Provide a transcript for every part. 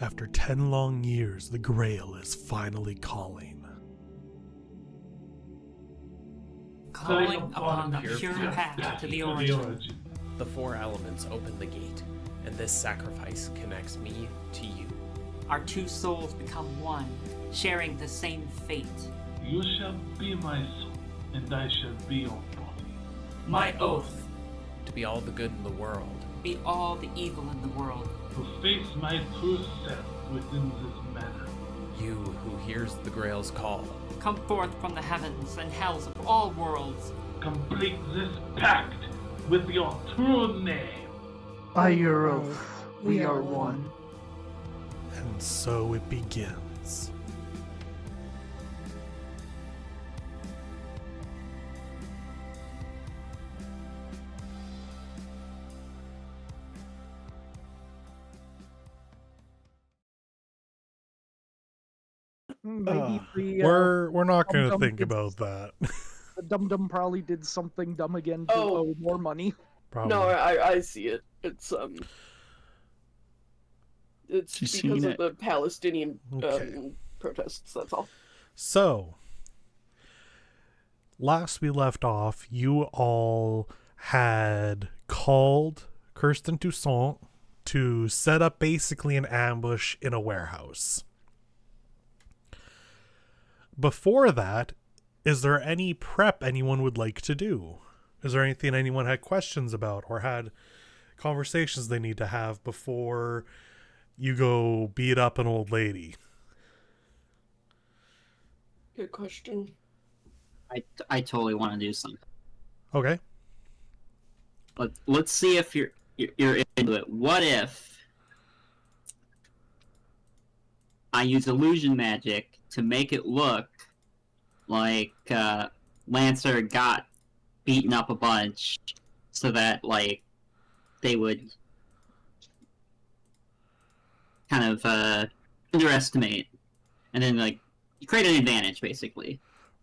After 10 long years, the Grail is finally calling. Calling upon the pure path to the origin. The four elements open the gate, and this sacrifice connects me to you. Our two souls become one, sharing the same fate. You shall be my soul, and I shall be your body. My oath, To be all the good in the world. be all the evil in the world. To face my true self within this manor. You who hears the Grail's call. Come forth from the heavens and hells of all worlds. Complete this pact with your true name. By your oath, we are one. And so it begins. Maybe We're not going to Dum-Dum think did- about that. the Dum Dum probably did something dumb again to Oh. owe more money. Probably. No, I see it. It's She's because seen of it. the Palestinian Okay. protests. That's all. So, last we left off, you all had called Kirsten Toussaint to set up basically an ambush in a warehouse. Before that, is there any prep anyone would like to do? Is there anything anyone had questions about or had conversations they need to have before you go beat up an old lady? Good question. I totally want to do something. Okay. Let's see if you're into it. What if I use illusion magic to make it look like Lancer got beaten up a bunch, so that like they would kind of underestimate, and then like create an advantage basically.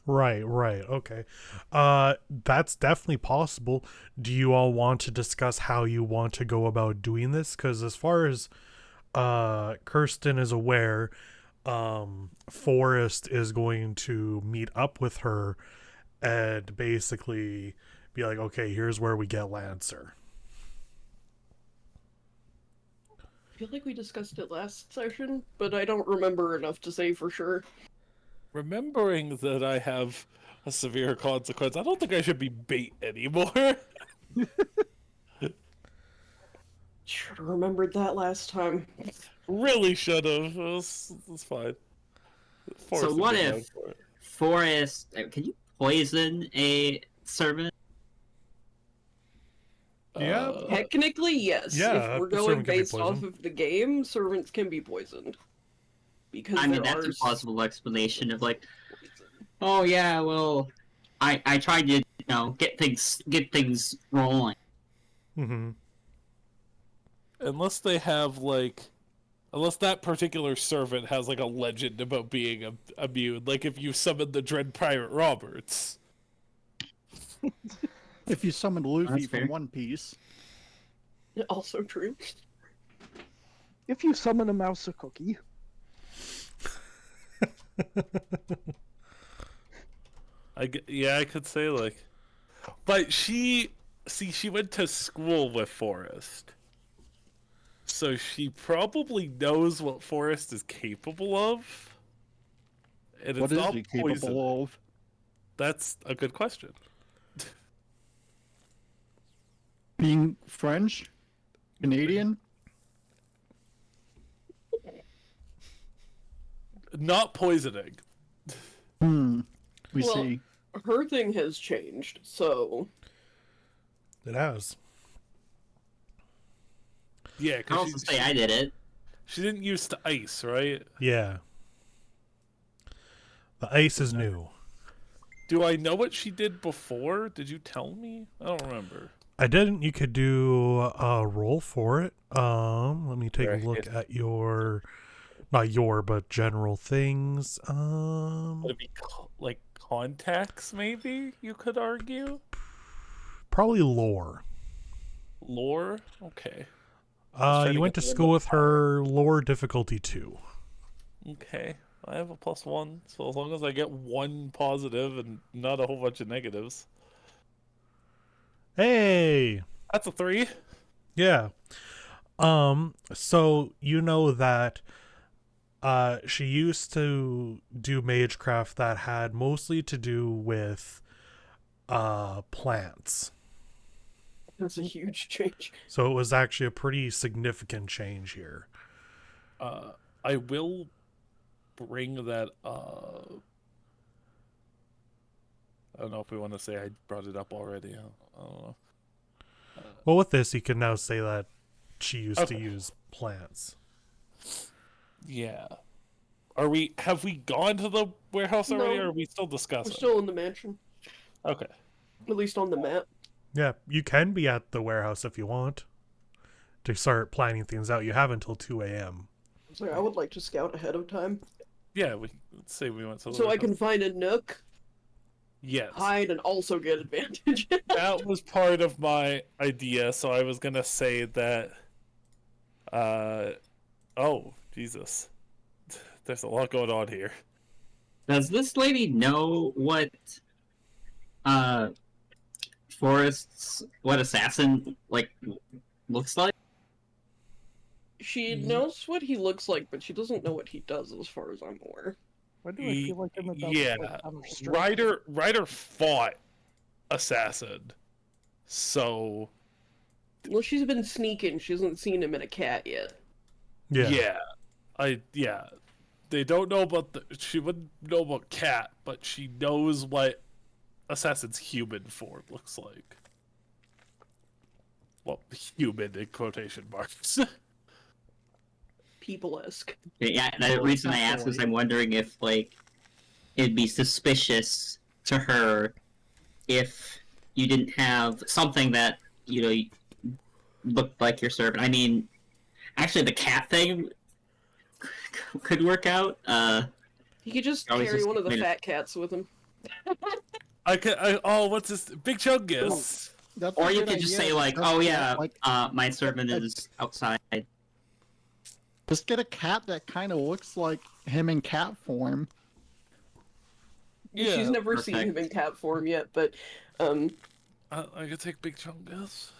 Right, okay. That's definitely possible. Do you all want to discuss how you want to go about doing this? Because as far as Kirsten is aware, Forrest is going to meet up with her and basically be like, okay, here's where we get Lancer. I feel like we discussed it last session, but I don't remember enough to say for sure. Remembering that I have a severe consequence, I don't think I should be bait anymore. Should have remembered that last time. Really should have. It's fine. So what Forced to if go for it. Forrest? Can you poison a servant? Yeah. Technically, yes. Yeah, If we're a going servant can be based off poisoned. of the game, servants can be poisoned. Because I mean, there that's are a plausible explanation of like, poison. oh yeah, well, I tried to get things rolling. Mm-hmm. Unless they have like, unless that particular servant has like a legend about being immune, like if you summon the Dread Pirate Roberts. If you summon Luffy That's fair. from One Piece, Also true. If you summon a mouse a cookie, Yeah, I could say like, but she went to school with Forrest, so she probably knows what Forrest is capable of. And what it's is not he poison. capable of? That's a good question. Being French? Canadian? Not poisoning. We Well, see. Her thing has changed, so It has. Yeah, I because also say I did it. she didn't use the ice, right? Yeah. The ice is new. Do I know what she did before? Did you tell me? I don't remember. I didn't. You could do a roll for it. Let me take Right. a look at your, not your, but general things. Would it be like contacts? Maybe you could argue. Probably lore. Lore. Okay. trying You to went get to the school window with her lore difficulty 2. Okay, I have a +1, so as long as I get one positive and not a whole bunch of negatives. Hey! That's a 3. Yeah. So you know that she used to do magecraft that had mostly to do with plants. That's a huge change. So it was actually a pretty significant change here. I will bring that I don't know if we want to say I brought it up already. I don't know. Well, with this, you can now say that she used to Okay. use plants. Yeah. Have we gone to the warehouse already, No. or are we still We're discussing? still in the mansion, Okay. at least on the map. Yeah, you can be at the warehouse if you want to start planning things out. You have until 2 a.m. So I would like to scout ahead of time, Yeah, let's say we went to the so I warehouse. can find a nook, Yes. hide, and also get advantage. That was part of my idea, so I was gonna say that oh, Jesus. There's a lot going on here. Does this lady know what what assassin looks like? She knows what he looks like, but she doesn't know what he does, as far as I'm aware. Why do I feel like I'm about to Yeah. like, I'm a straight- Ryder fought Assassin. So Well, she's been sneaking. She hasn't seen him in a cat yet. Yeah. yeah. They don't know about she wouldn't know about Cat, but she knows what Assassin's human form looks like. Well, human in quotation marks. People-esque. Yeah, the reason I ask is I'm wondering if it'd be suspicious to her if you didn't have something that looked like your servant. I mean, actually, the cat thing could work out. He could just I was carry just one of the gonna- fat cats with him. What's this? Big Chungus. That's a Or you good could just idea. say Just "Oh get, yeah, like, my servant is outside." just get a cat that kind of looks like him in cat form. Yeah, She's never seen him in cat form yet, but I could take Big Chungus.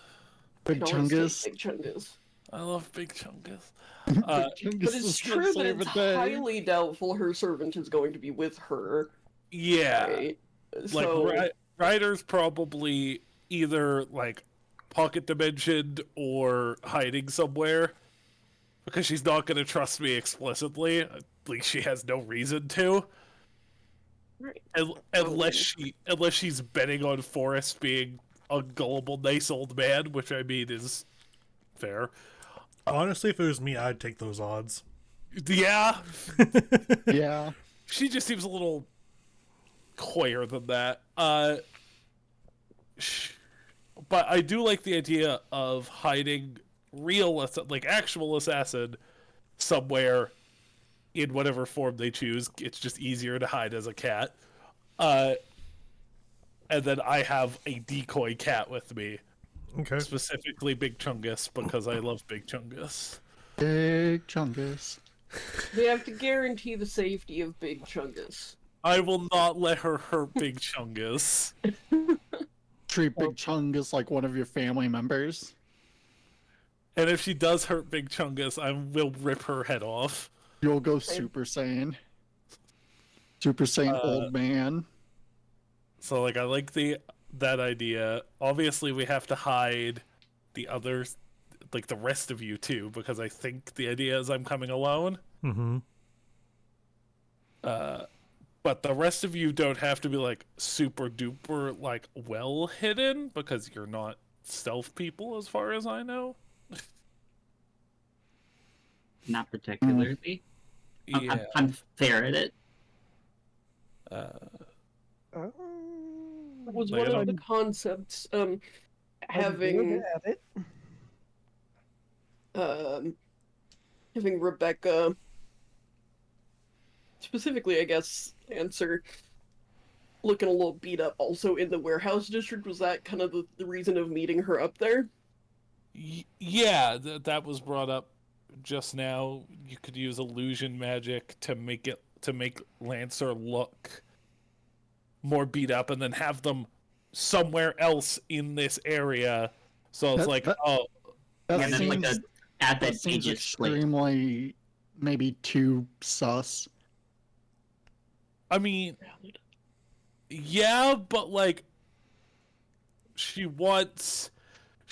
Big can always Chungus. take Big Chungus. I love Big Chungus. Big But Chungus it's is true gonna that save it's a day. highly doubtful her servant is going to be with her. Yeah. Right? Like So Ryder's probably either pocket dimensioned or hiding somewhere because she's not going to trust me explicitly. At least she has no reason to. right. Unless she's betting on Forrest being a gullible, nice old man, which I mean is fair. Honestly, if it was me, I'd take those odds. Yeah, Yeah. she just seems a little coyer than that. But I do like the idea of hiding actual assassin somewhere in whatever form they choose. It's just easier to hide as a cat. And then I have a decoy cat with me, Okay. specifically Big Chungus, because I love Big Chungus. Big Chungus. They have to guarantee the safety of Big Chungus. I will not let her hurt Big Chungus. Treat Big Chungus like one of your family members. And if she does hurt Big Chungus, I will rip her head off. You'll go Super Saiyan. Super Saiyan old man. So I like that idea. Obviously we have to hide the others, the rest of you too, because I think the idea is I'm coming alone. Mm-hmm. But the rest of you don't have to be super duper well hidden because you're not stealth people as far as I know. Not particularly. Yeah. I'm fair at it. Was Like, one I of the don't- concepts I'm having good at it. having Rebecca specifically, I guess, answer looking a little beat up also in the warehouse district? Was that kind of the reason of meeting her up there? Yeah, that was brought up just now. You could use illusion magic to make Lancer look more beat up, and then have them somewhere else in this area. So it's That- like, that- oh, That Yeah, that's like seems, a that seems advantageous like extremely maybe too sus. I mean, yeah, but like, she wants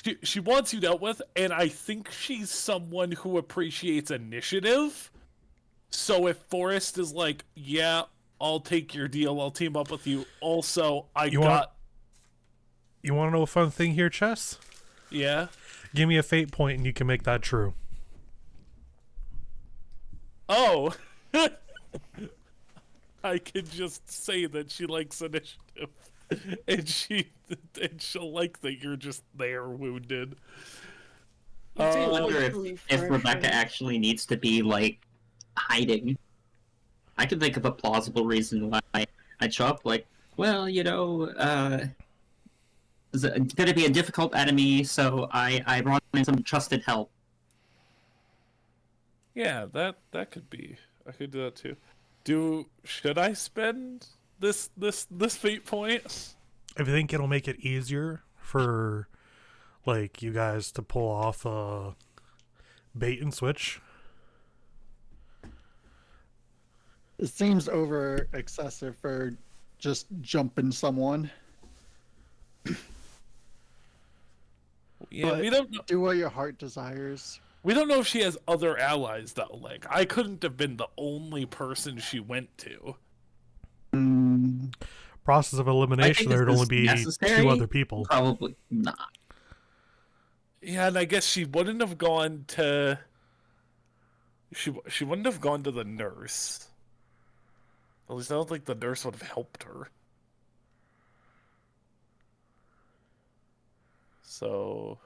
you dealt with, and I think she's someone who appreciates initiative. So if Forrest is like, yeah, I'll take your deal, I'll team up with you. Also, You want to know a fun thing here, Chess? yeah. Give me a fate point and you can make that true. Oh, I could just say that she likes initiative, and she'll like that you're just there wounded. It seems I like wonder if refreshing. Rebecca actually needs to be like hiding. I can think of a plausible reason why I'd show up like, well, it's going to be a difficult enemy, so I brought in some trusted help. Yeah, that could be. I could do that too. Should I spend this fate point? I think it'll make it easier for like you guys to pull off a bait and switch. It seems over excessive for just jumping someone. Yeah, But we don't know. do what your heart desires. We don't know if she has other allies though. Like, I couldn't have been the only person she went to. Mm, Process of elimination, this there'd only is be necessary. two other people. Probably not. Yeah, and I guess she wouldn't have gone to. She wouldn't have gone to the nurse. At least I don't think the nurse would have helped her. So.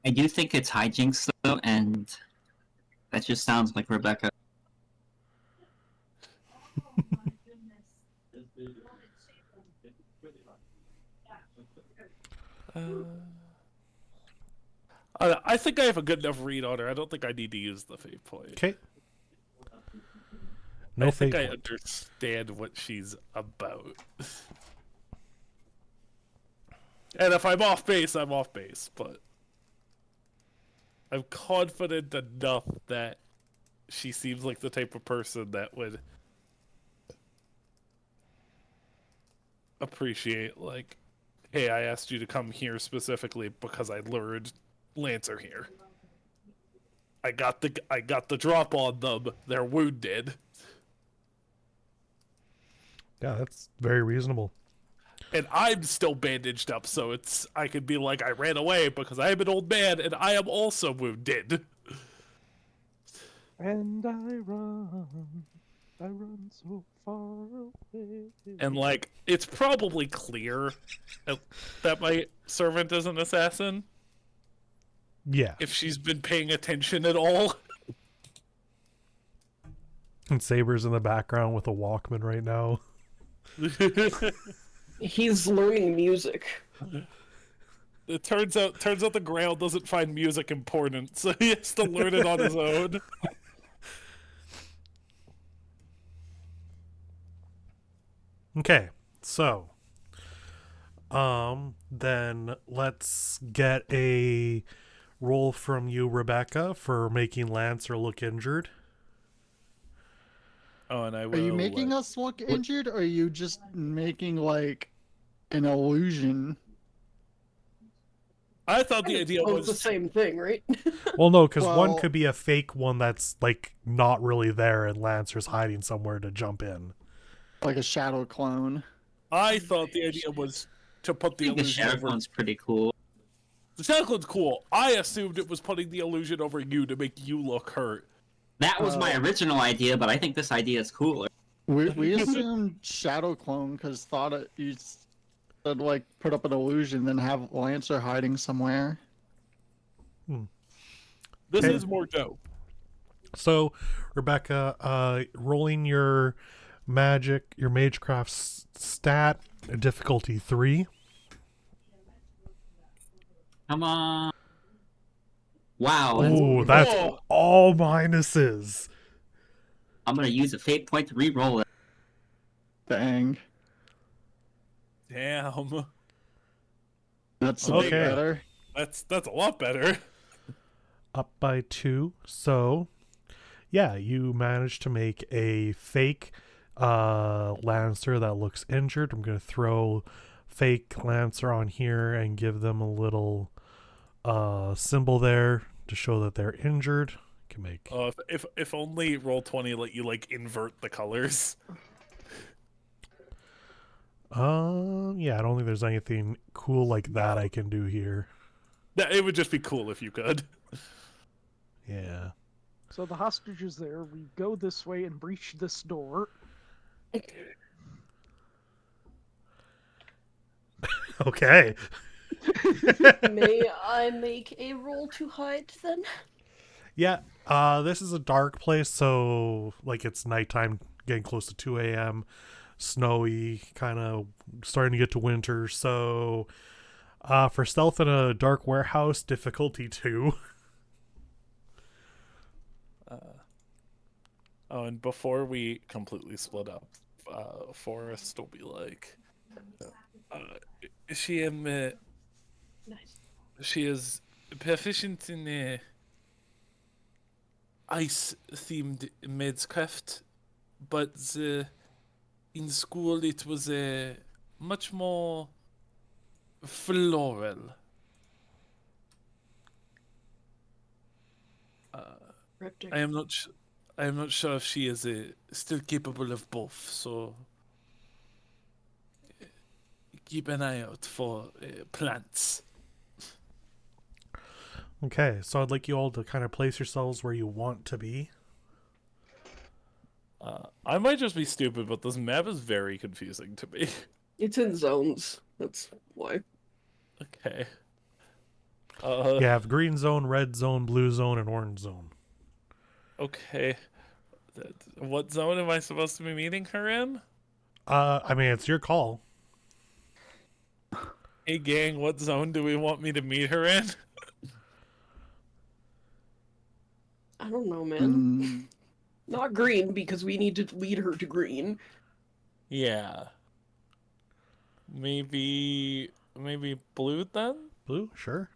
I do think it's hijinks though, and that just sounds like Rebecca. I think I have a good enough read on her. I don't think I need to use the fate point. Okay. No I think fate I point. understand what she's about. And if I'm off base, I'm off base, but I'm confident enough that she seems like the type of person that would appreciate, like, hey, I asked you to come here specifically because I lured Lancer here. I got the drop on them. They're wounded. Yeah, that's very reasonable. And I'm still bandaged up, so I could be like, I ran away because I am an old man and I am also wounded. And I run so far away. And like, it's probably clear that my servant is an assassin Yeah. if she's been paying attention at all. And Saber's in the background with a Walkman right now. He's learning music. It turns out the Grail doesn't find music important, so he has to learn it on his own. Okay, so then let's get a roll from you, Rebecca, for making Lancer look injured. Oh, and I are will. you making us look injured, or are you just making like an illusion? I thought the idea Oh, it's the was same thing, right? Well, no, because one Well- could be a fake one that's like not really there, and Lancer's hiding somewhere to jump in. Like a shadow clone? I thought the idea was to put I the think the illusion shadow over. clone's pretty cool. The shadow clone's cool. I assumed it was putting the illusion over you to make you look hurt. That was my original idea, but I think this idea is cooler. We assumed shadow clone because thought you said like put up an illusion, then have Lancer hiding somewhere. This Okay. is more dope. So, Rebecca, rolling your magecraft stat, difficulty 3. Come on. Wow. Oh, that's Oh. all minuses. I'm gonna use a fate point to re-roll it. Dang. Damn. That's a Okay. bit better. That's a lot better. Up by 2. So, yeah, you managed to make a fake Lancer that looks injured. I'm going to throw fake Lancer on here and give them a little symbol there to show that they're injured. Can make If only Roll20 let you like invert the colors. yeah, I don't think there's anything cool like that I can do here. It would just be cool if you could. Yeah. So the hostage is there. We go this way and breach this door. Okay. May I make a roll to hide then? Yeah, this is a dark place, so like it's nighttime, getting close to 2 a.m., snowy, kind of starting to get to winter. So, for stealth in a dark warehouse, difficulty 2. Oh, and before we completely split up, Forrest will be like, she Nice. she is proficient in ice-themed Maidcraft, but in school it was much more floral. Cryptic. I am not sure if she is still capable of both. So keep an eye out for plants. Okay, so I'd like you all to kind of place yourselves where you want to be. I might just be stupid, but this map is very confusing to me. It's in zones. That's why. Okay. You have green zone, red zone, blue zone, and orange zone. Okay. What zone am I supposed to be meeting her in? I mean, it's your call. Hey gang, what zone do we want me to meet her in? I don't know, man. Mm, Not green, because we need to lead her to green. Yeah. Maybe blue then? Blue, sure.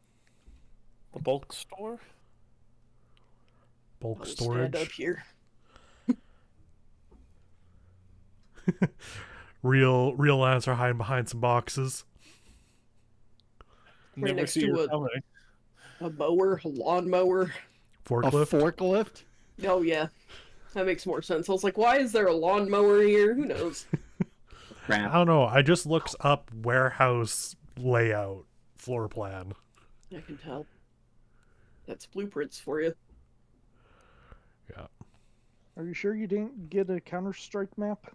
The bulk store? Bulk I'll storage. stand up here. Real answer hiding behind some boxes. Right Never next see to her a- coming. A mower, a lawnmower. a Forklift. forklift? Oh yeah, that makes more sense. I was like, why is there a lawnmower here? Who knows? I Crap. don't know. I just looked up warehouse layout floor plan. I can tell. That's blueprints for you. Yeah. Are you sure you didn't get a Counter-Strike map?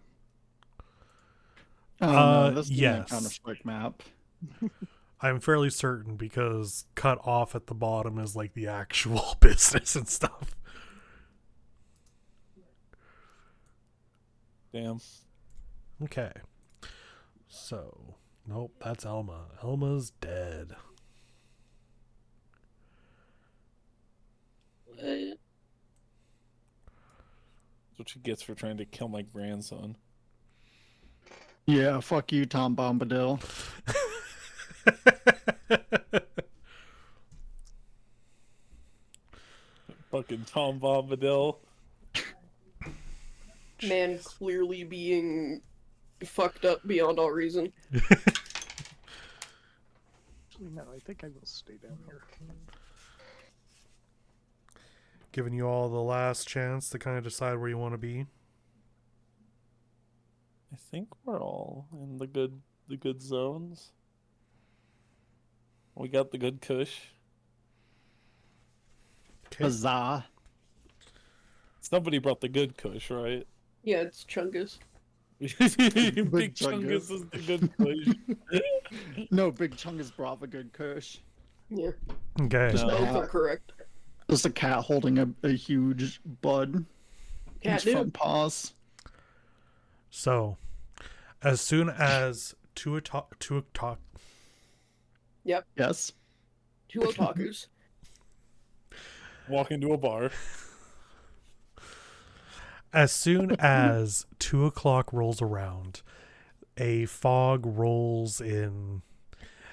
Oh, no, this yes. is a Counter-Strike map. I'm fairly certain because cut off at the bottom is like the actual business and stuff. Damn. Okay. So, nope, that's Elma. Elma's dead. That's what she gets for trying to kill my grandson. Yeah, fuck you, Tom Bombadil. Fucking Tom Bombadil. Man clearly being fucked up beyond all reason. Actually, no, I think I will stay down here. Giving you all the last chance to kind of decide where you want to be. I think we're all in the good zones. We got the good kush. Okay. Huzzah. Somebody brought the good kush, right? Yeah, it's Chungus. Big Chungus. Chungus is the good kush. No, Big Chungus brought the good kush. Yeah, Okay. No. both are correct. Just a cat holding a huge bud. in Cat his front dude. paws. So, as soon as two o'clock, Yes. Two otakus. Walk into a bar. As soon as 2 o'clock rolls around, a fog rolls in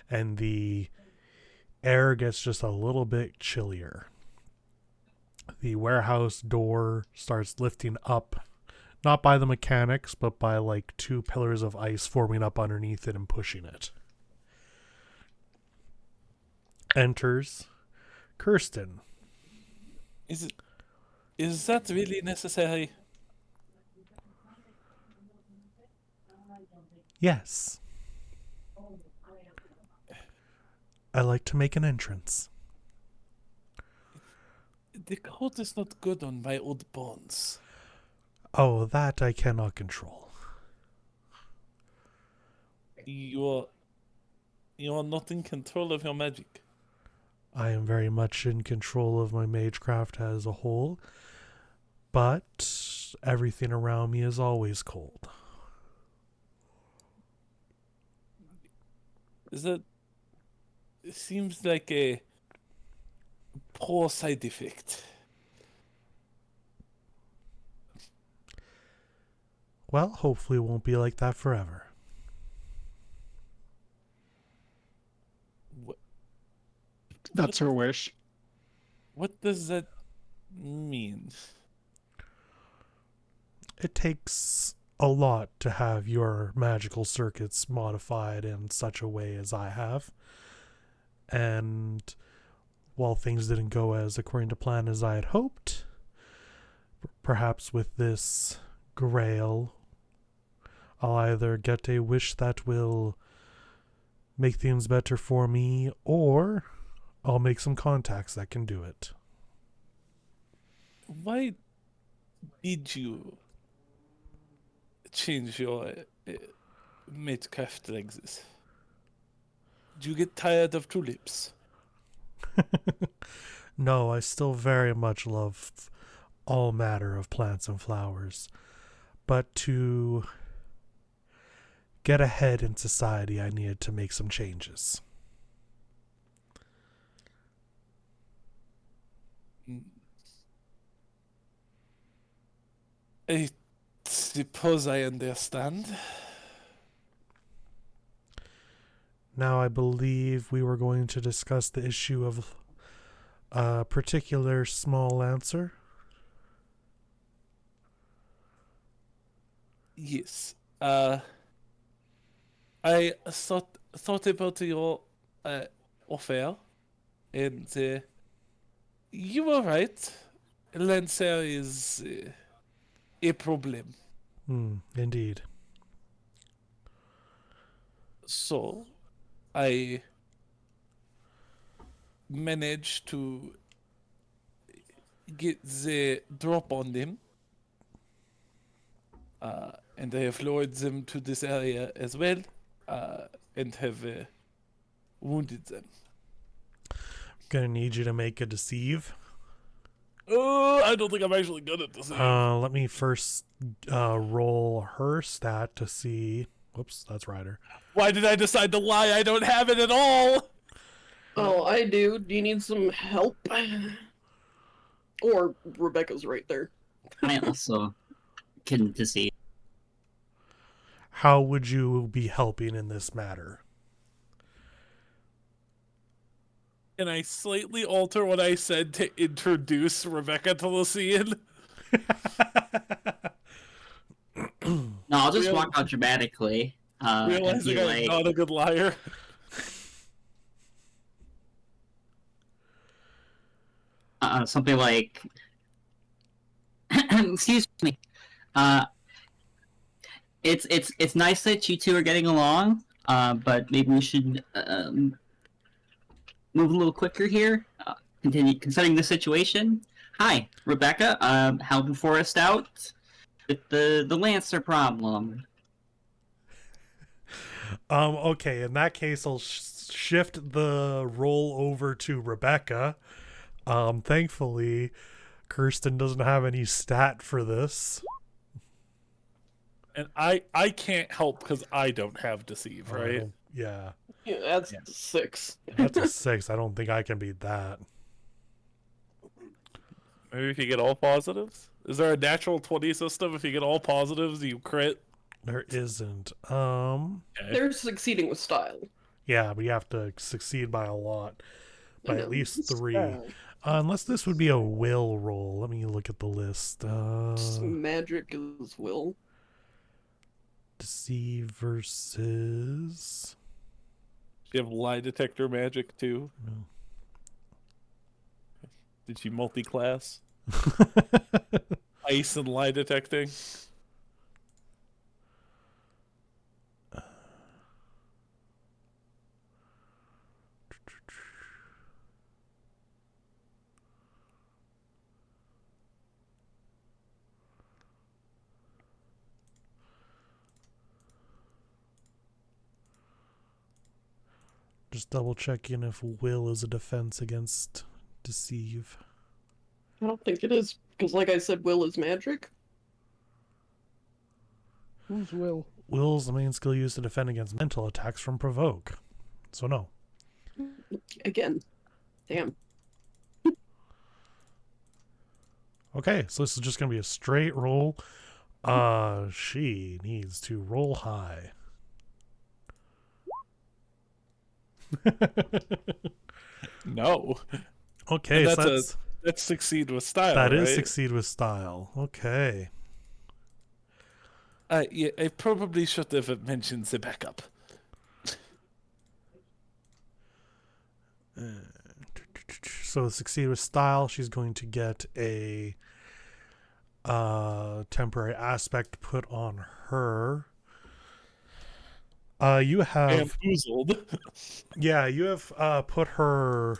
and the air gets just a little bit chillier. The warehouse door starts lifting up, not by the mechanics, but by like 2 pillars of ice forming up underneath it and pushing it. Enters Kirsten. Is that really necessary? Yes. I like to make an entrance. The coat is not good on my old bones. Oh, that I cannot control. You're not in control of your magic. I am very much in control of my magecraft as a whole, but everything around me is always cold. It seems like a poor side effect. Well, hopefully it won't be like that forever. That's her wish. What does that mean? It takes a lot to have your magical circuits modified in such a way as I have. And while things didn't go as according to plan as I had hoped, perhaps with this grail, I'll either get a wish that will make things better for me, or I'll make some contacts that can do it. Why did you change your magecraft like this? Did you get tired of tulips? No, I still very much love all matter of plants and flowers. But to get ahead in society, I needed to make some changes. I suppose I understand. Now I believe we were going to discuss the issue of a particular small lancer. Yes. I thought about your offer, and you were right. Lancer is a problem. Indeed. So, I managed to get the drop on them, and I have lured them to this area as well, and have wounded them. Gonna need you to make a deceive. Oh, I don't think I'm actually good at this. Let me first roll her stat to see. Whoops, that's Ryder. Why did I decide to lie? I don't have it at all. Oh, I do. Do you need some help? Or Rebecca's right there. I also can deceive. How would you be helping in this matter? Can I slightly alter what I said to introduce Rebecca to Lucian? No, I'll just walk out dramatically. And Realizing be I'm like, not a good liar. something like, excuse me. It's nice that you two are getting along. But maybe we should move a little quicker here. Continue considering the situation. Hi, Rebecca. Helping Forrest out with the Lancer problem. Okay, in that case, I'll shift the roll over to Rebecca. Thankfully, Kirsten doesn't have any stat for this. And I can't help because I don't have deceive, right? Yeah. Yeah, that's 6. That's a 6. I don't think I can beat that. Maybe if you get all positives? Is there a natural 20 system? If you get all positives, you crit? There isn't. Okay. They're succeeding with style. Yeah, but you have to succeed by a lot. By I at know. least 3. Style. Unless this would be a will roll. Let me look at the list. Magic is will. Deceive versus... You have lie detector magic too? No. Did you multi-class? Ice and lie detecting? Just double checking if will is a defense against deceive. I don't think it is, because like I said, will is magic. Who's Will? Will's the main skill used to defend against mental attacks from provoke. So no. Again. Damn. Okay, so this is just gonna be a straight roll. She needs to roll high. No. Okay, And so that's succeed with style, that is right? succeed with style. Okay. Yeah, I probably should have mentioned the backup. So succeed with style, she's going to get a temporary aspect put on her. You have Bamboozled. yeah, you have put her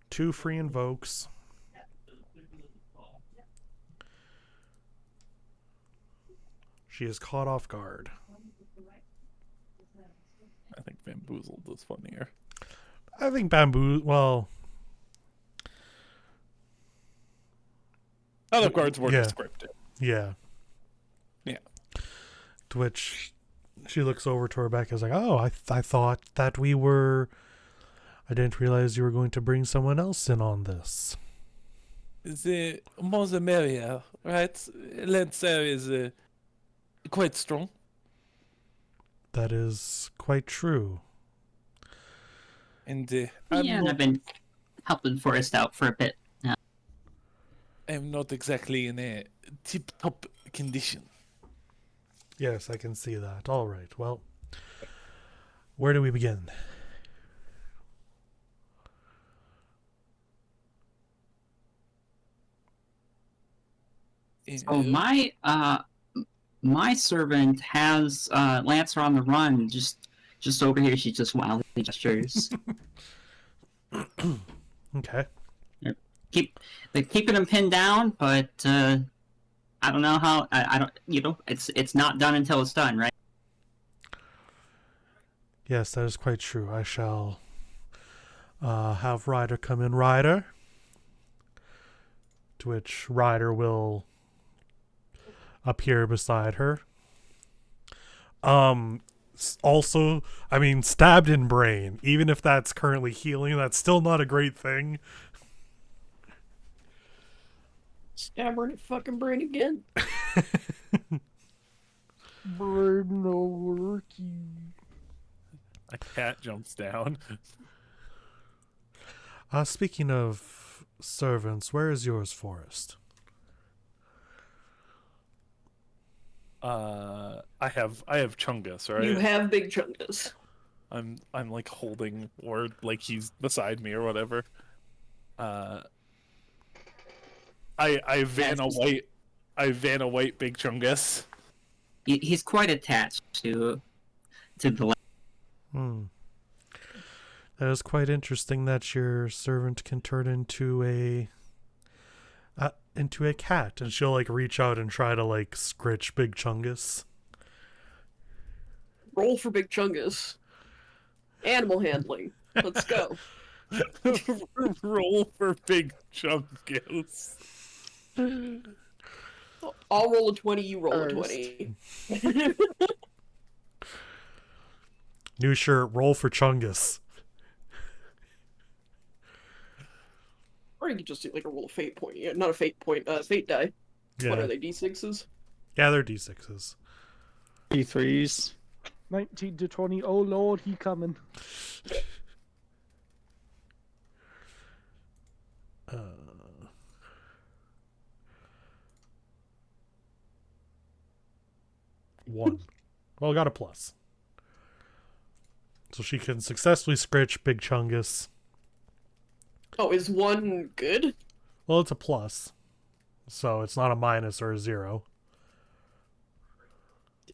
two free invokes. She is caught off guard. I think bamboozled is funnier. I think well, Other cards were Yeah. descriptive. yeah. Yeah. To which she looks over to Rebecca, is like, "Oh, I thought that we were. I didn't realize you were going to bring someone else in on this." The more the merrier, right? Lancer is quite strong. That is quite true. And Yeah, and I've been helping Forrest out for a bit. I'm not exactly in a tip-top condition. Yes, I can see that. All right. Well, where do we begin? Oh, my servant has Lancer on the run. Just over here, she just wildly gestures. Okay. They're keeping him pinned down, but I don't know how. I don't. It's not done until it's done, right? Yes, that is quite true. I shall have Ryder come in. Ryder. To which Ryder will appear beside her. Also, I mean, stabbed in brain. Even if that's currently healing, that's still not a great thing. Stab her in the fucking brain again. Brain no worky. A cat jumps down. Speaking of servants, where is yours, Forrest? I have Chungus, right? You have big chungus. I'm like holding or like he's beside me or whatever. I Vanna White Big Chungus. He's quite attached to the. That is quite interesting that your servant can turn into a cat, and she'll like reach out and try to like scritch Big Chungus. Roll for big chungus. Animal handling. Let's go. Roll for Big Chungus. I'll roll a 20, you roll a First. 20. New shirt, roll for Chungus. Or you could just do like a roll of fate point. Yeah, not a fate point, fate die. What Yeah, are they, d6s? yeah, they're d6s. D3s. 19 to 20. Oh lord, he coming. One. Well, got a plus. So she can successfully scritch Big Chungus. Oh, is 1 good? Well, it's a plus. So it's not a minus or a 0.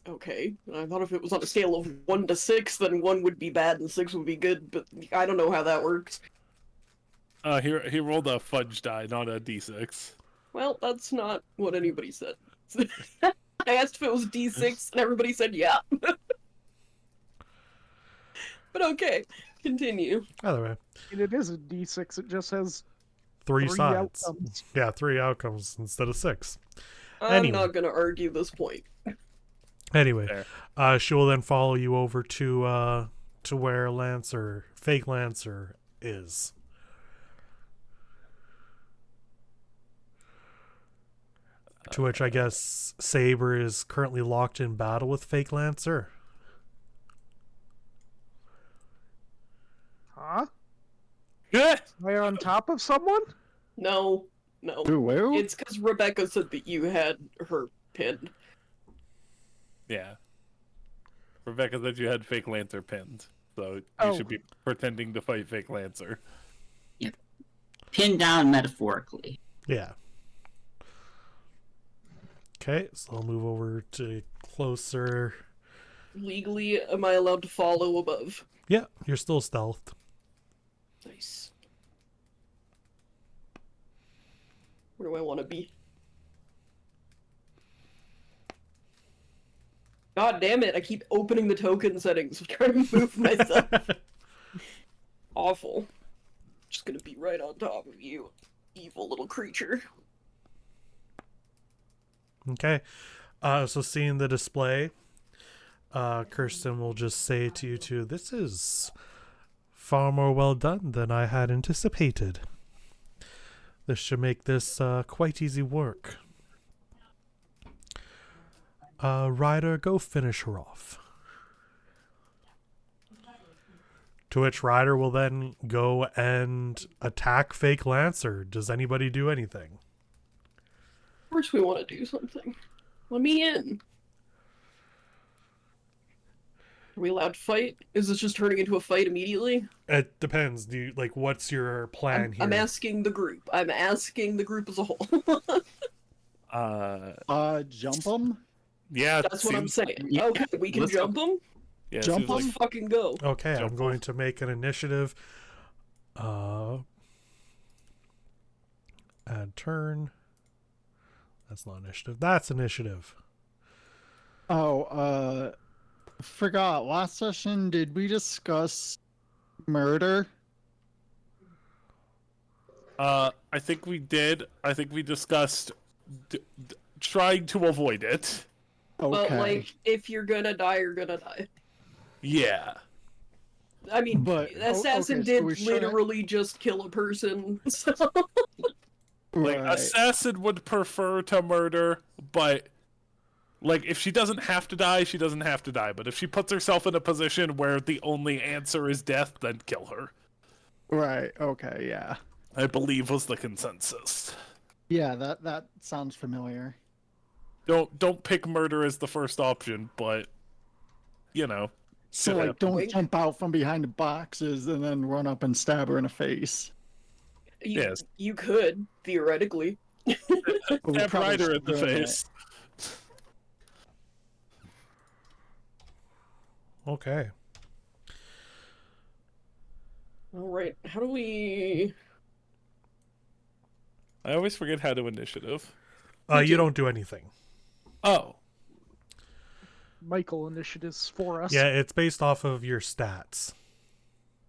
Okay. I thought if it was on a scale of 1 to 6, then 1 would be bad and 6 would be good, but I don't know how that works. He rolled a fudge die, not a d6. Well, that's not what anybody said. I asked if it was d6, and everybody said yeah. But okay, continue. Either way, And it is a d6. It just has three three sides. outcomes. Yeah, 3 outcomes instead of 6. I'm Anyway. not gonna argue this point. Anyway, Fair. she will then follow you over to where Fake Lancer is. To which I guess Saber is currently locked in battle with Fake Lancer. Huh? Yeah. Am I on top of someone? No. Ooh, It's because Rebecca said that you had her pinned. Yeah. Rebecca said you had Fake Lancer pinned, so you Oh. should be pretending to fight Fake Lancer. Pinned down metaphorically. Yeah. Okay, so I'll move over to closer. Legally, am I allowed to follow above? Yeah, you're still stealthed. Nice. Where do I want to be? God damn it, I keep opening the token settings, trying to move myself. Awful. Just gonna be right on top of you, evil little creature. Okay. So seeing the display, Kirsten will just say to you two, this is far more well done than I had anticipated. This should make this quite easy work. Ryder, go finish her off. To which Ryder will then go and attack Fake Lancer. Does anybody do anything? Of course we want to do something. Let me in. Are we allowed to fight? Is this just turning into a fight immediately? It depends. Do you, like, what's your plan here? I'm asking the group. I'm asking the group as a whole. jump them? Yeah, That's what I'm seems- saying. Yeah, Okay, we can let's jump them? Yeah, Jump seems like- Let's fucking go. Okay, I'm Jump going off. to make an initiative. Add turn. That's not initiative. That's initiative. Oh, forgot. Last session, did we discuss murder? I think we did. I think we discussed trying to avoid it. Okay. But, like, if you're gonna die, you're gonna die. Yeah. I mean, But- Assassin okay, so we did shouldn't- literally just kill a person, so... Like, Right. Assassin would prefer to murder, but like if she doesn't have to die, she doesn't have to die. But if she puts herself in a position where the only answer is death, then kill her. Right. Okay. Yeah. I believe was the consensus. Yeah. That sounds familiar. Don't pick murder as the first option, but you know. So should like, happen. don't jump out from behind the boxes and then run up and stab her in the face. Yes. You could, theoretically. But we Stab probably Ryder in the shouldn't. face. Okay. Alright, how do we... I always forget how to initiative. You don't do anything. Oh. Michael initiatives for us. Yeah, it's based off of your stats.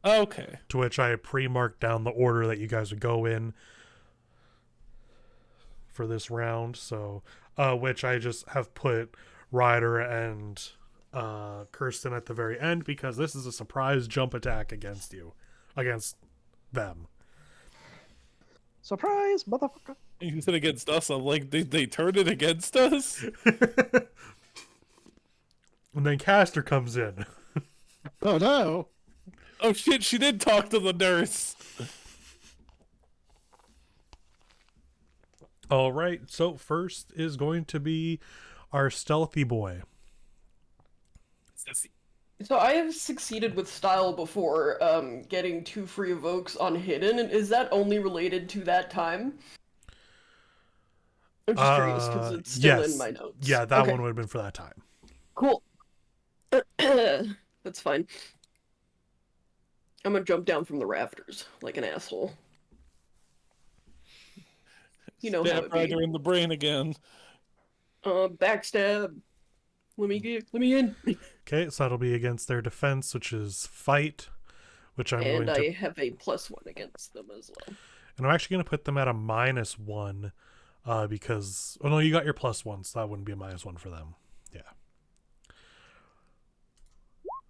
Okay. To which I pre-marked down the order that you guys would go in for this round. So, which I just have put Ryder and Kirsten at the very end because this is a surprise jump attack against them. Surprise, motherfucker! You said against us. I'm like, they turned it against us? And then Castor comes in. Oh no! Oh shit, she did talk to the nurse. All right, so first is going to be our stealthy boy. So I have succeeded with style before, getting 2 free evokes on hidden. And is that only related to that time? I'm just curious because it's still yes. in my notes. Yeah, that Okay. one would have been for that time. Cool. That's fine. I'm gonna jump down from the rafters like an asshole. You know how Stab it be. Ryder in the brain again. Backstab. Let me in. Okay, so that'll be against their defense, which is fight, which I'm And going to... I have a +1 against them as well. And I'm actually going to put them at a -1 because... Oh, no, you got your +1, so that wouldn't be a -1 for them. Yeah.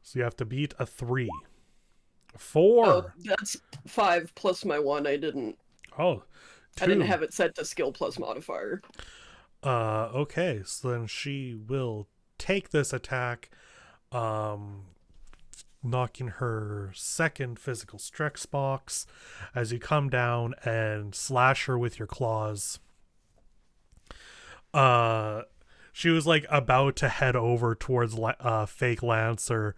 So you have to beat a 3. 4! Oh, that's 5 plus my 1. I didn't Oh, 2. I didn't have it set to skill plus modifier. Okay, so then she will take this attack, knocking her second physical stress box as you come down and slash her with your claws. She was like about to head over towards fake Lancer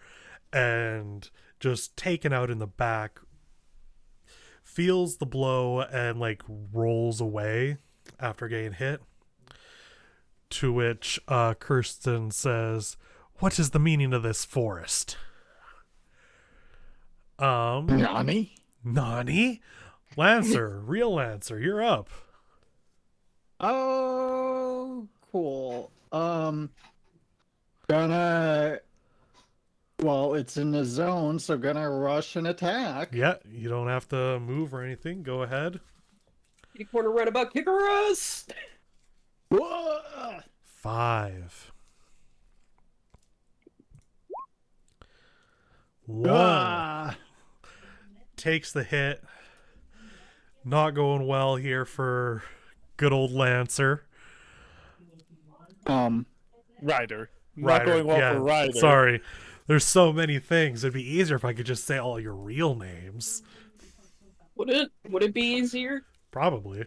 and just taken out in the back, feels the blow and like rolls away after getting hit. To which Kirsten says, "What is the meaning of this forest?" Nani? Nani? Lancer, real Lancer, you're up. Oh, cool. Gonna. Well, it's in the zone, so gonna rush and attack. Yeah, you don't have to move or anything. Go ahead. Kitty corner runabout, Kikarus! Whoa! 5. 1. Ah! Takes the hit. Not going well here for good old Lancer. Ryder. Not Ryder, going well yeah, for Ryder. Sorry. There's so many things. It'd be easier if I could just say all your real names. Would it be easier? Probably.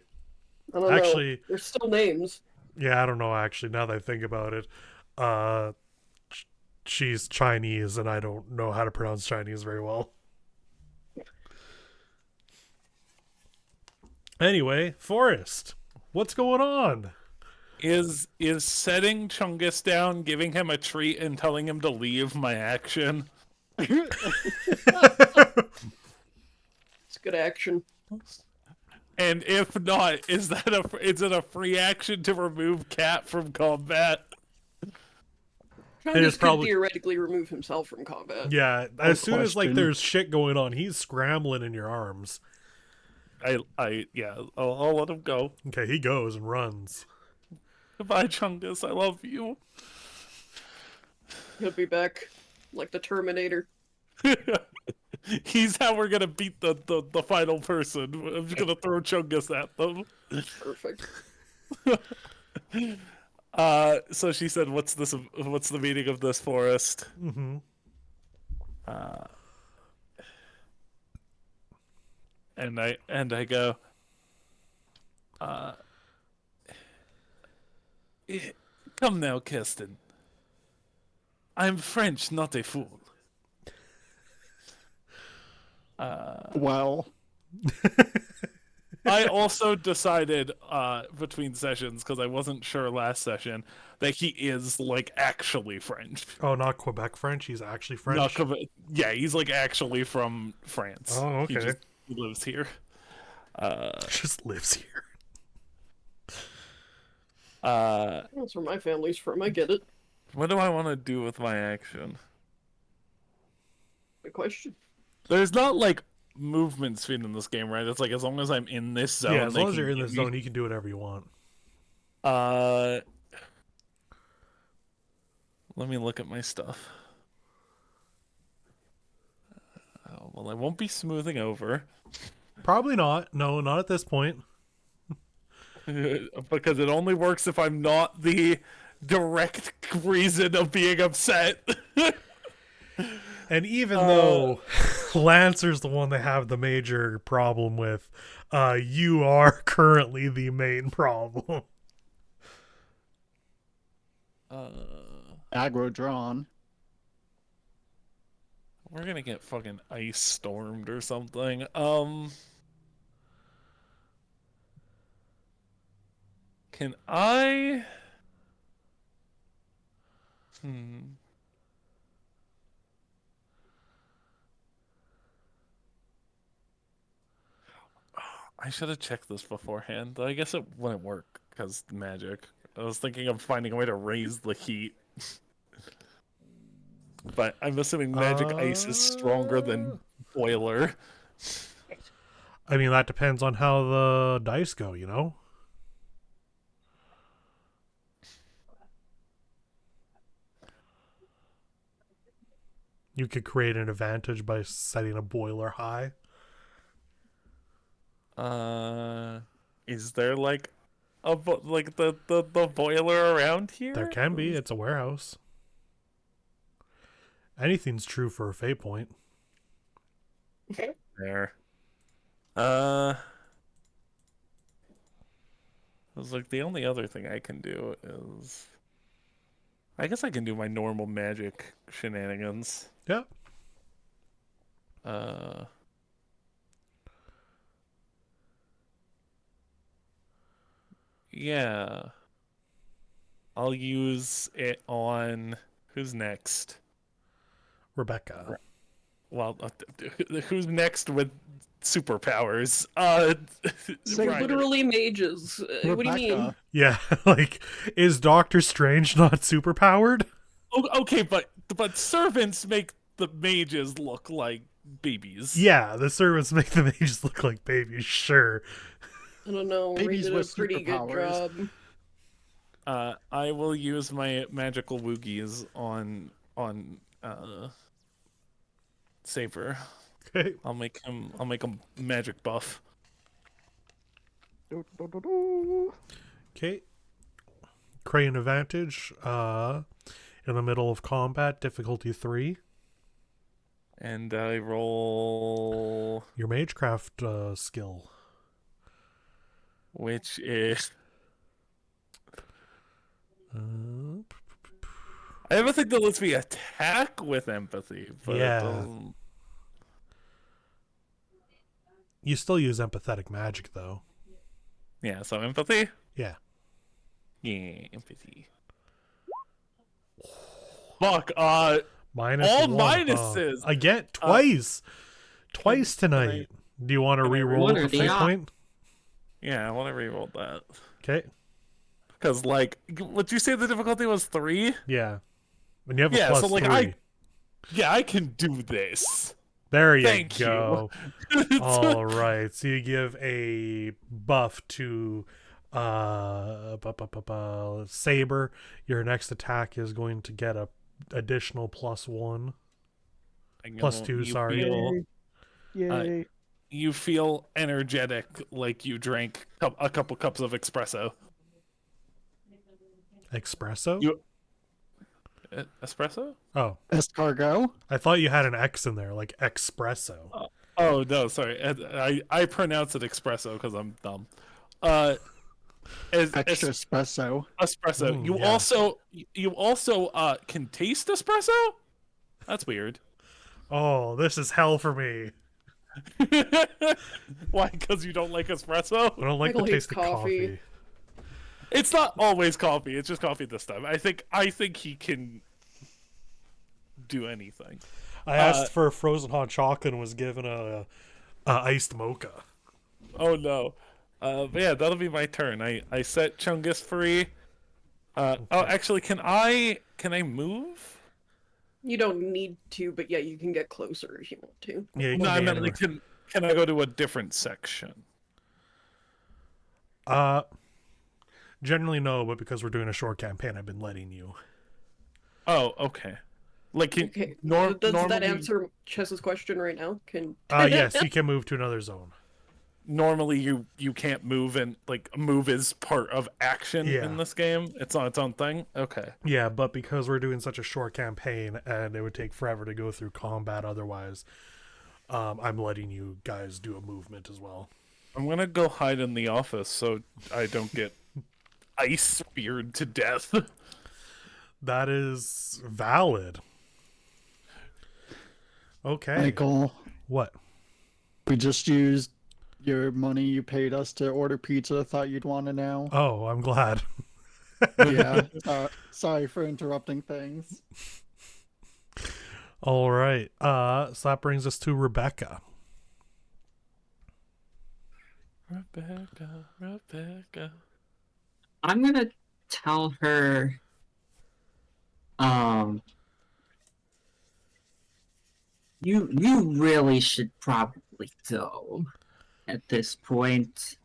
I don't Actually, know. There's still names. yeah, I don't know actually, now that I think about it. She's Chinese and I don't know how to pronounce Chinese very well. Anyway, Forrest, what's going on? Is setting Chungus down, giving him a treat, and telling him to leave my action? It's good action. And if not, is it a free action to remove Cat from combat? Chungus probably- could theoretically remove himself from combat. Yeah, as soon as like question. there's shit going on, he's scrambling in your arms. I'll let him go. Okay, he goes and runs. Goodbye, Chungus. I love you. He'll be back like the Terminator. He's how we're gonna beat the final person. I'm just gonna throw Chungus at them. Perfect. So she said, What's the meaning of this forest? Mm-hmm. And I go, come now, Kirsten. I'm French, not a fool. Well, I also decided between sessions, because I wasn't sure last session, that he is like actually French. Oh, not Quebec French. He's actually French. Not Quebec- yeah, he's like actually from France. Oh, okay. He lives here. Just lives here. That's where my family's from. I get it. What do I want to do with my action? Good question. There's not like movement speed in this game, right? It's like as long as I'm in this zone. Yeah, as they long as can you're in give this me- zone, you can do whatever you want. Let me look at my stuff. Oh, well, I won't be smoothing over Probably not. No, not at this point. because it only works if I'm not the direct reason of being upset. And even though Lancer's the one they have the major problem with, you are currently the main problem. Aggro drawn. We're gonna get fucking ice stormed or something. Can I? I should have checked this beforehand. I guess it wouldn't work because magic. I was thinking of finding a way to raise the heat. But I'm assuming magic ice is stronger than boiler. I mean, that depends on how the dice go, you know? You could create an advantage by setting a boiler high. Is there like the boiler around here? There can be. It's a warehouse. Anything's true for a fate point. There. It's like the only other thing I can do is, I guess I can do my normal magic shenanigans. Yep. Yeah. I'll use it on who's next? Rebecca. Well, who's next with superpowers? Say Ryder. Literally mages. What do you mean? Rebecca. Yeah, like, is Doctor Strange not superpowered? Okay, but servants make the mages look like babies. Yeah, the servants make the mages look like babies, sure. I don't know. Ray Babies did a with pretty good superpowers. job. I will use my magical woogies on Saber. Okay. I'll make him magic buff. Okay. Create an advantage in the middle of combat, difficulty 3. And I roll, Your magecraft skill. which is I have a thing that lets me attack with empathy, but Yeah. it doesn't. You still use empathetic magic, though. Yeah, so empathy? Yeah. Yeah, empathy. Fuck, Minus all 1. minuses! I get twice. Twice tonight. Do you want to can I re-roll What the are the fate odds? point? Yeah, I want to reroll that. Okay. Because, like, would you say the difficulty was 3? Yeah. When you have a Yeah, plus so, like, 3. Yeah, I can do this. There you Thank you. go. All right. So you give a buff to Saber. Your next attack is going to get a additional +1. Plus 2, sorry. Yay. You feel energetic, like you drank a couple cups of espresso. Espresso? Espresso? Oh, Escargot. I thought you had an X in there, like espresso. Oh no, sorry. I pronounce it espresso because I'm dumb. Extra espresso. Espresso. You also can taste espresso? That's weird. Oh, this is hell for me. Why? Because you don't like espresso? I don't like Michael the hates taste of coffee. It's not always coffee. It's just coffee this time. I think he can do anything. I asked for a frozen hot chocolate and was given a iced mocha. Oh no. But yeah, that'll be my turn. I set Chungus free. Oh, actually, can I move? You don't need to, but yeah, you can get closer if you want to. Yeah, you No, I can meant get like, can I go to a different section? Generally no, but because we're doing a short campaign, I've been letting you. Oh, okay. Like, Okay. Does that answer Chess's question right now? Yes, you can move to another zone. Normally, you can't move, and like move is part of action Yeah. in this game. It's on its own thing. Okay. Yeah, but because we're doing such a short campaign and it would take forever to go through combat otherwise, I'm letting you guys do a movement as well. I'm gonna go hide in the office so I don't get ice speared to death. That is valid. Okay. Michael, What? we just used your money you paid us to order pizza. Thought you'd want to know. Oh, I'm glad. Yeah. Sorry for interrupting things. All right. So that brings us to Rebecca. Rebecca. I'm gonna tell her, you really should probably go at this point.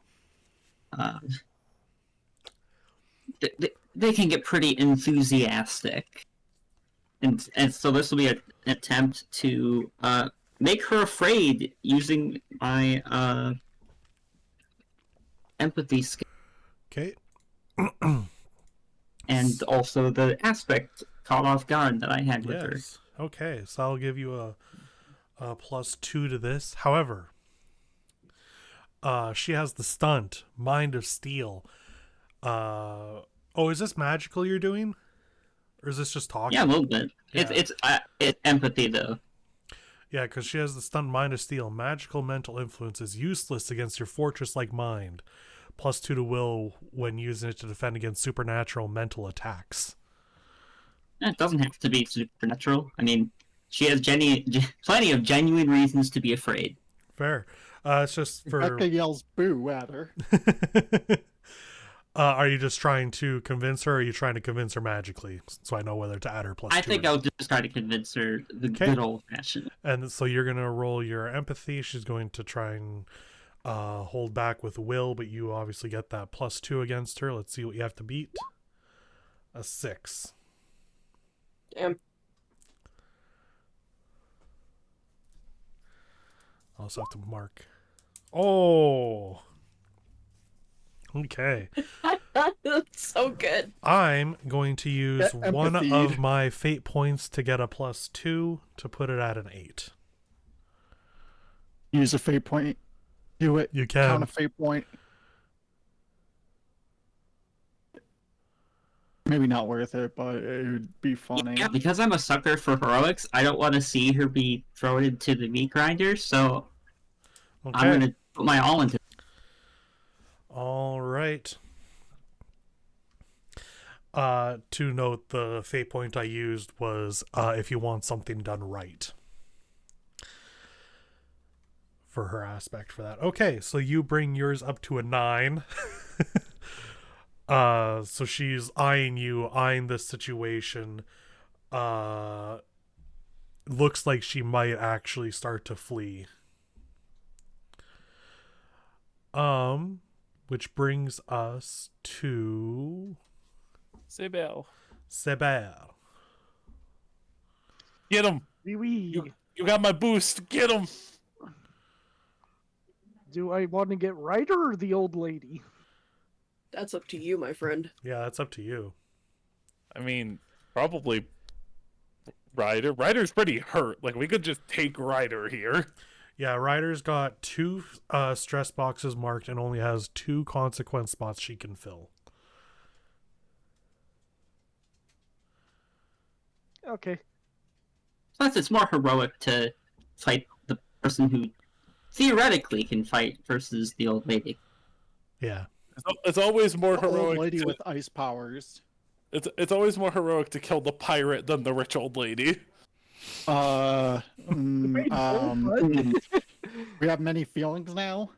They can get pretty enthusiastic, and so this will be an attempt to make her afraid using my empathy skill. Okay. And also the aspect caught off guard that I had with her. Yes. Okay, so I'll give you a +2 to this. However, she has the stunt, Mind of Steel. Oh, is this magical you're doing? Or is this just talking? Yeah, a little bit. Yeah. It's empathy though. Yeah, because she has the stunt, Mind of Steel. Magical mental influence is useless against your fortress-like mind. +2 to will when using it to defend against supernatural mental attacks. It doesn't have to be supernatural. I mean, she has plenty of genuine reasons to be afraid. Fair. It's just for... Becca yells boo at her. Are you just trying to convince her, or are you trying to convince her magically? So I know whether to add her +2. I think or I'll not. just try to convince her the Okay. good old fashioned. And so you're going to roll your empathy. She's going to try and hold back with will, but you obviously get that +2 against her. Let's see what you have to beat. A 6. Damn. I also have to mark. Oh! Okay. That's so good. I'm going to use Get one empathy. of my fate points to get a +2 to put it at an 8. Use a fate point. Do it. You can. Count a fate point. Maybe not worth it, but it would be funny. Yeah, because I'm a sucker for heroics, I don't want to see her be thrown into the meat grinder, so Okay. I'm gonna put my all into. All right. To note, the fate point I used was if you want something done right. For her aspect for that. Okay, so you bring yours up to a 9. So she's eyeing you, eyeing this situation. Looks like she might actually start to flee. Which brings us to Sebel. Sebel. Get him. Wee. You got my boost. Get him. Do I want to get Ryder or the old lady? That's up to you, my friend. Yeah, that's up to you. I mean, probably Ryder. Ryder's pretty hurt. Like, we could just take Ryder here. Yeah, Ryder's got 2 stress boxes marked and only has 2 consequence spots she can fill. Okay. Plus, it's more heroic to fight the person who theoretically can fight versus the old lady. Yeah. It's always more The old heroic. lady To, with ice powers. it's always more heroic to kill the pirate than the rich old lady. Mm, Wait, what? we have many feelings now.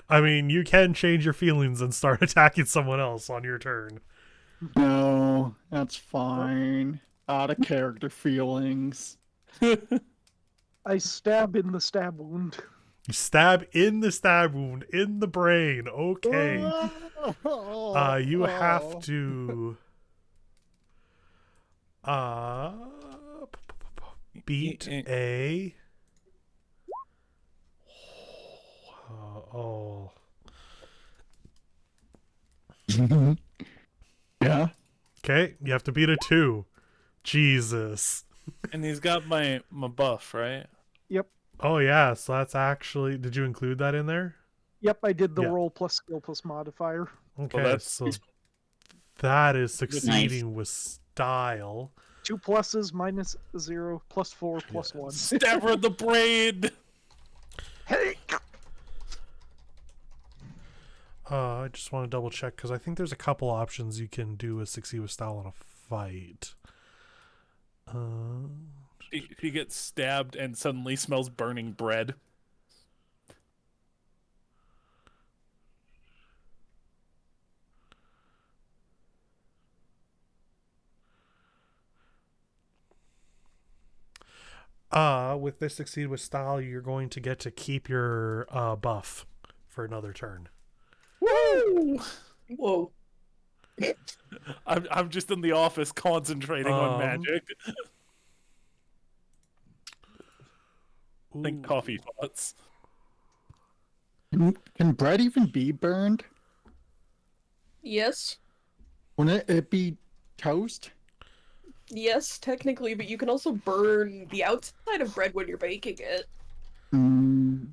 I mean, you can change your feelings and start attacking someone else on your turn. No, that's fine. Out of character feelings. I stab in the stab wound. You stab in the stab wound in the brain. Okay. You have to beat a Yeah. Okay, you have to beat a 2. Jesus. And he's got my buff, right? Oh yeah, so that's actually, did you include that in there? Yep, I did the Yeah. roll plus skill plus modifier. Okay, that's- so that is succeeding with style. 2 pluses minus 0 plus 4 plus 1. Stab her in the brain. I just want to double check because I think there's a couple options you can do with succeed with style in a fight. He gets stabbed and suddenly smells burning bread. With this succeed with style, you're going to get to keep your buff for another turn. Woo! Whoa. I'm just in the office concentrating on magic. Think coffee pots. Can bread even be burned? Yes. Wouldn't it be toast? Yes, technically, but you can also burn the outside of bread when you're baking it.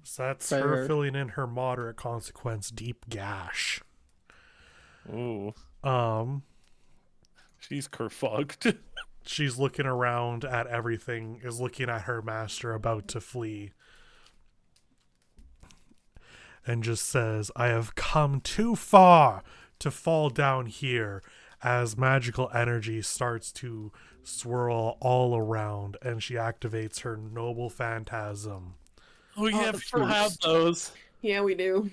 So that's her Fair. filling in her moderate consequence deep gash. Ooh, she's kerfucked. She's looking around at everything, is looking at her master about to flee, and just says, I have come too far to fall down here, as magical energy starts to swirl all around, and she activates her noble phantasm. Oh yeah, the people have first. those. Yeah, we do.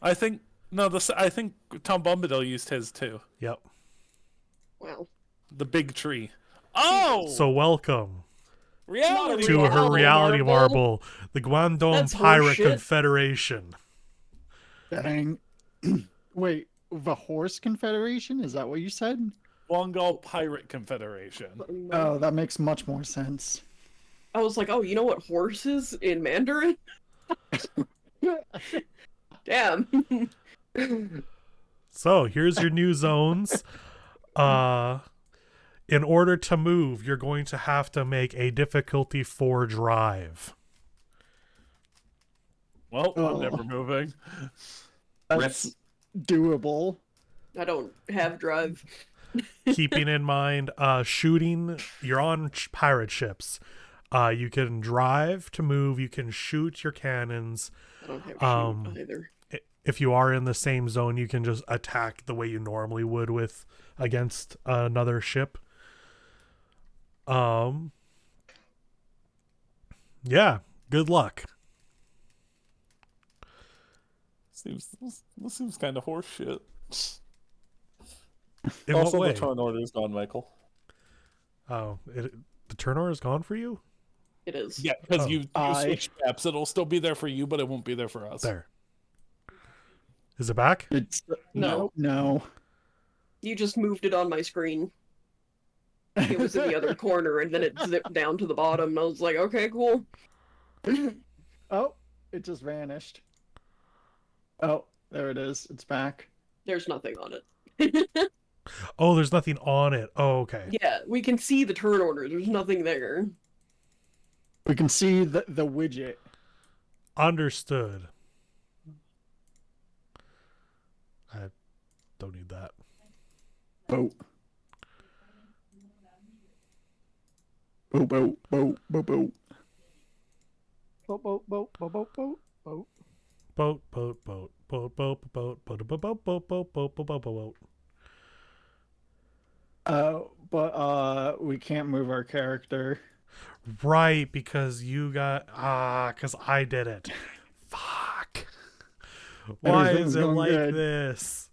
I think I think Tom Bombadil used his too. Yep. Wow. The big tree. Oh, So welcome reality to her Marble. reality marble, the Guangdong That's Pirate horseshit. Confederation. Dang. Wait, the Horse Confederation? Is that what you said? Wongal Pirate Confederation. Oh, that makes much more sense. I was like, oh, you know what horse is in Mandarin? Damn. So here's your new zones. In order to move, you're going to have to make a difficulty 4 drive. Well, Oh. I'm never moving. That's doable. I don't have drive. Keeping in mind, shooting, you're on pirate ships. You can drive to move, you can shoot your cannons. I don't have shoot either. If you are in the same zone, you can just attack the way you normally would with against another ship. Yeah, good luck. This seems kind of horseshit. In Also, what way? the turn order's gone, Michael. Oh, the turn order is gone for you? It is. Yeah, because Oh. you switch maps. It'll still be there for you, but it won't be there for us. There. Is it back? It's No. no. You just moved it on my screen. It was in the other corner, and then it zipped down to the bottom. And I was like, okay, cool. Oh, it just vanished. Oh, there it is. It's back. There's nothing on it. Oh, there's nothing on it. Oh, okay. Yeah, we can see the turn order. There's nothing there. We can see the widget. Understood. I don't need that. Boat. Boat, boat, boat, boat, boat. Boat, boat, boat, boat, boat, boat, boat. Boat, boat, boat, boat, boat, boat, boat, boat, boat, boat, boat, boat, boat, boat, boat. But we can't move our character. Right, because you got because I did it. Fuck. Why Everything's is it going like good. this?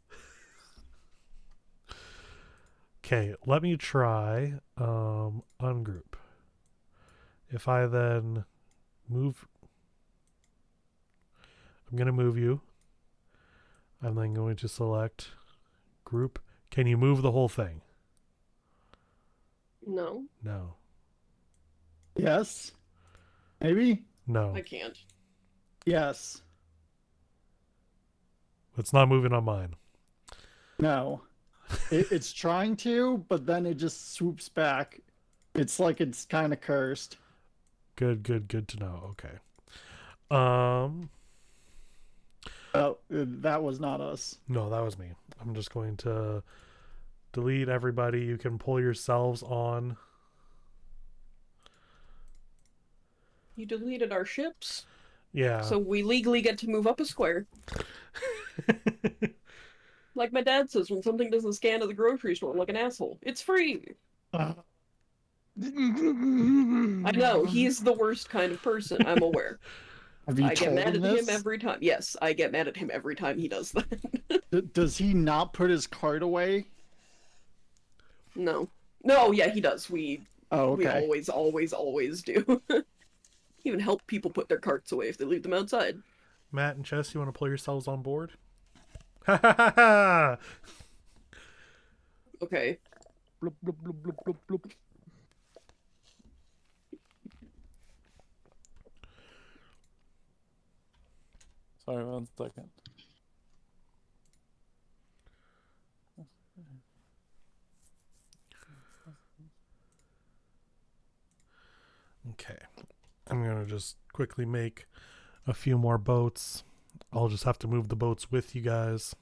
Okay, let me try ungroup. If I then move, I'm going to move you. I'm then going to select group. Can you move the whole thing? No, No. Yes. Maybe. No. I can't. Yes. It's not moving on mine. No. It's trying to, but then it just swoops back. It's like it's kind of cursed. Good to know. Okay. Oh, that was not us. No, that was me. I'm just going to delete everybody. You can pull yourselves on. You deleted our ships, Yeah. so we legally get to move up a square. Like my dad says when something doesn't scan at the grocery store like an asshole. It's free. I know, he's the worst kind of person, I'm aware. Have you I get told mad him at him this? every time. Yes, I get mad at him every time he does that. Does he not put his cart away? No. No, yeah, he does. We Oh, we okay. always do. Even help people put their carts away if they leave them outside. Matt and Chess, you want to pull yourselves on board? Ha ha ha ha! Okay. Bloop, bloop, bloop, bloop, bloop, bloop. Sorry, 1 second. Okay. I'm going to just quickly make a few more boats. I'll just have to move the boats with you guys.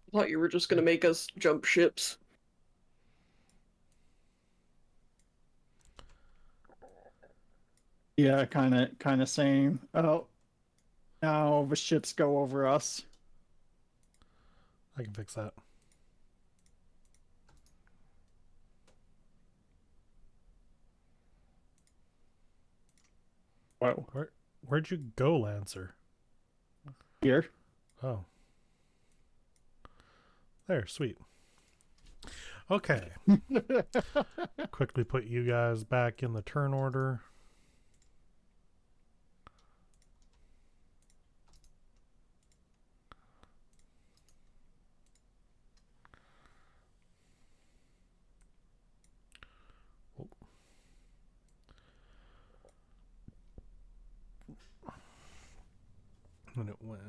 I thought you were just gonna make us jump ships. Yeah, kind of same. Oh, now the ships go over us. I can fix that. Whoa. Where'd you go, Lancer? Here. Oh. There, sweet. Okay. Quickly put you guys back in the turn order. And it went.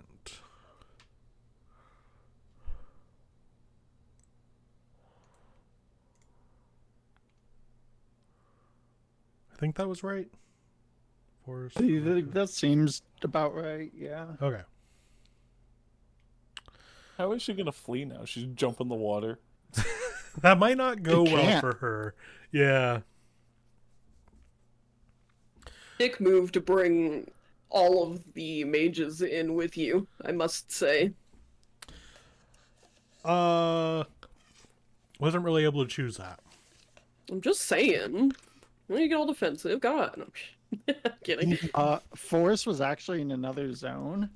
I think that was right. Forest. That seems about right. Yeah. Okay. How is she gonna flee now? She's jump in the water. That might not go It well can't. for her. Yeah. Dick move to bring all of the mages in with you, I must say. Wasn't really able to choose that. I'm just saying. Why do you get all defensive? God. No, I'm kidding. Forrest was actually in another zone.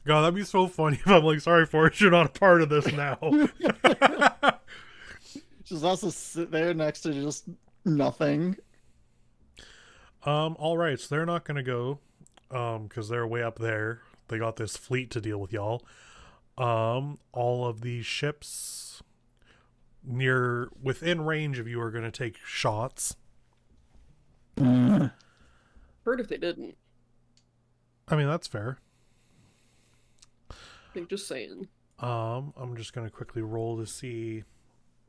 God, that'd be so funny if I'm like, sorry, Forrest, you're not a part of this now. Just also sit there next to just nothing. All right, so they're not gonna go, because they're way up there. They got this fleet to deal with, y'all. All of these ships within range of you are gonna take shots. Heard if they didn't. I mean, that's fair. Like, just saying. I'm just gonna quickly roll to see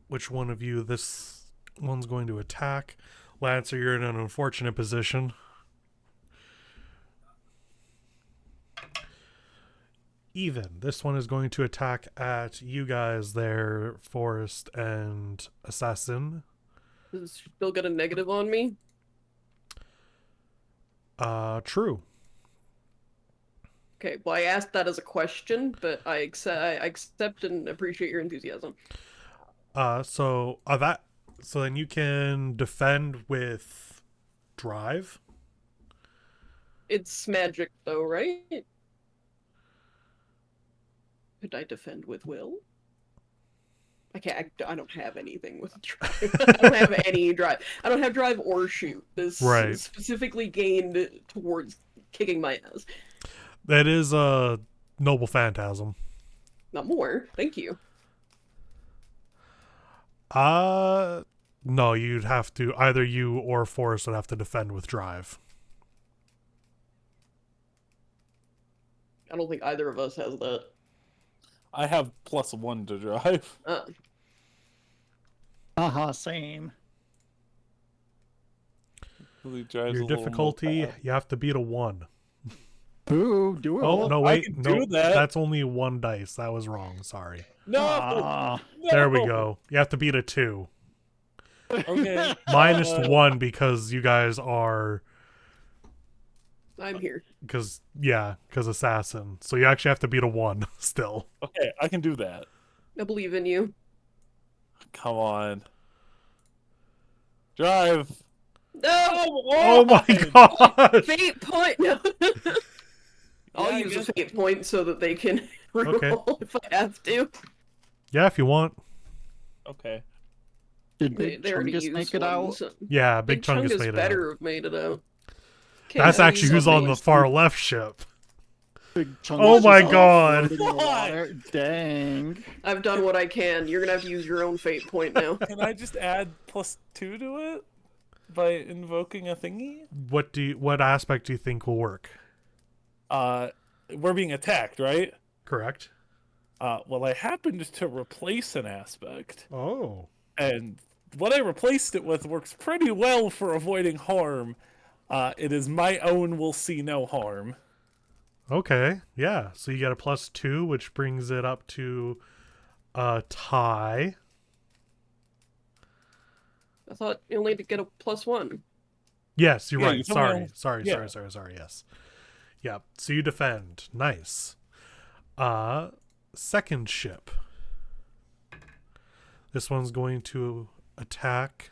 which one of you this one's going to attack. Lancer, you're in an unfortunate position. Even. This one is going to attack at you guys there, Forest and Assassin. Does it still get a negative on me? True. Okay, well, I asked that as a question, but I accept and appreciate your enthusiasm. So then you can defend with drive. It's magic, though, right? Could I defend with will? I can't. I don't have anything with drive. I don't have any drive. I don't have drive or shoot. This Right. is specifically gained towards kicking my ass. That is a noble phantasm. Not more. Thank you. No, you'd have to, either you or Forrest would have to defend with drive. I don't think either of us has that. I have +1 to drive. Same. He drives Your a little difficulty, moped. you have to beat a 1. Ooh, do it. Oh, no, I wait. can No, do that. that's only 1 dice. That was wrong. Sorry. No! Ah, There we No! go. You have to beat a 2. Okay. Minus 1 because you guys are... I'm here. Because assassin. So you actually have to beat a 1 still. Okay, I can do that. I believe in you. Come on. Drive. No! Oh my god! Fate point! No. I'll Yeah, I use a guess- fate point so that they can reroll Okay. if I have to. Yeah, if you want. Okay. did They Big already Chungus used make it one, out? so- Yeah, Big Chungus Chungus made it better out. have made it out. That's Okay, actually who's on the something. far left ship. Big Chungus Oh is my out God. floating in the water. Dang. I've done what I can. You're gonna have to use your own fate point now. Can I just add +2 to it by invoking a thingy? What aspect do you think will work? We're being attacked, right? Correct. Well, I happened to replace an aspect, Oh. and what I replaced it with works pretty well for avoiding harm. It is my own will see no harm. Okay. Yeah. So you get a +2, which brings it up to a tie. I thought you only had to get a +1. Yes, you're Yeah, right. you told me Sorry. yeah. Sorry. Yes. Yeah. So you defend. Nice. Second ship. This one's going to attack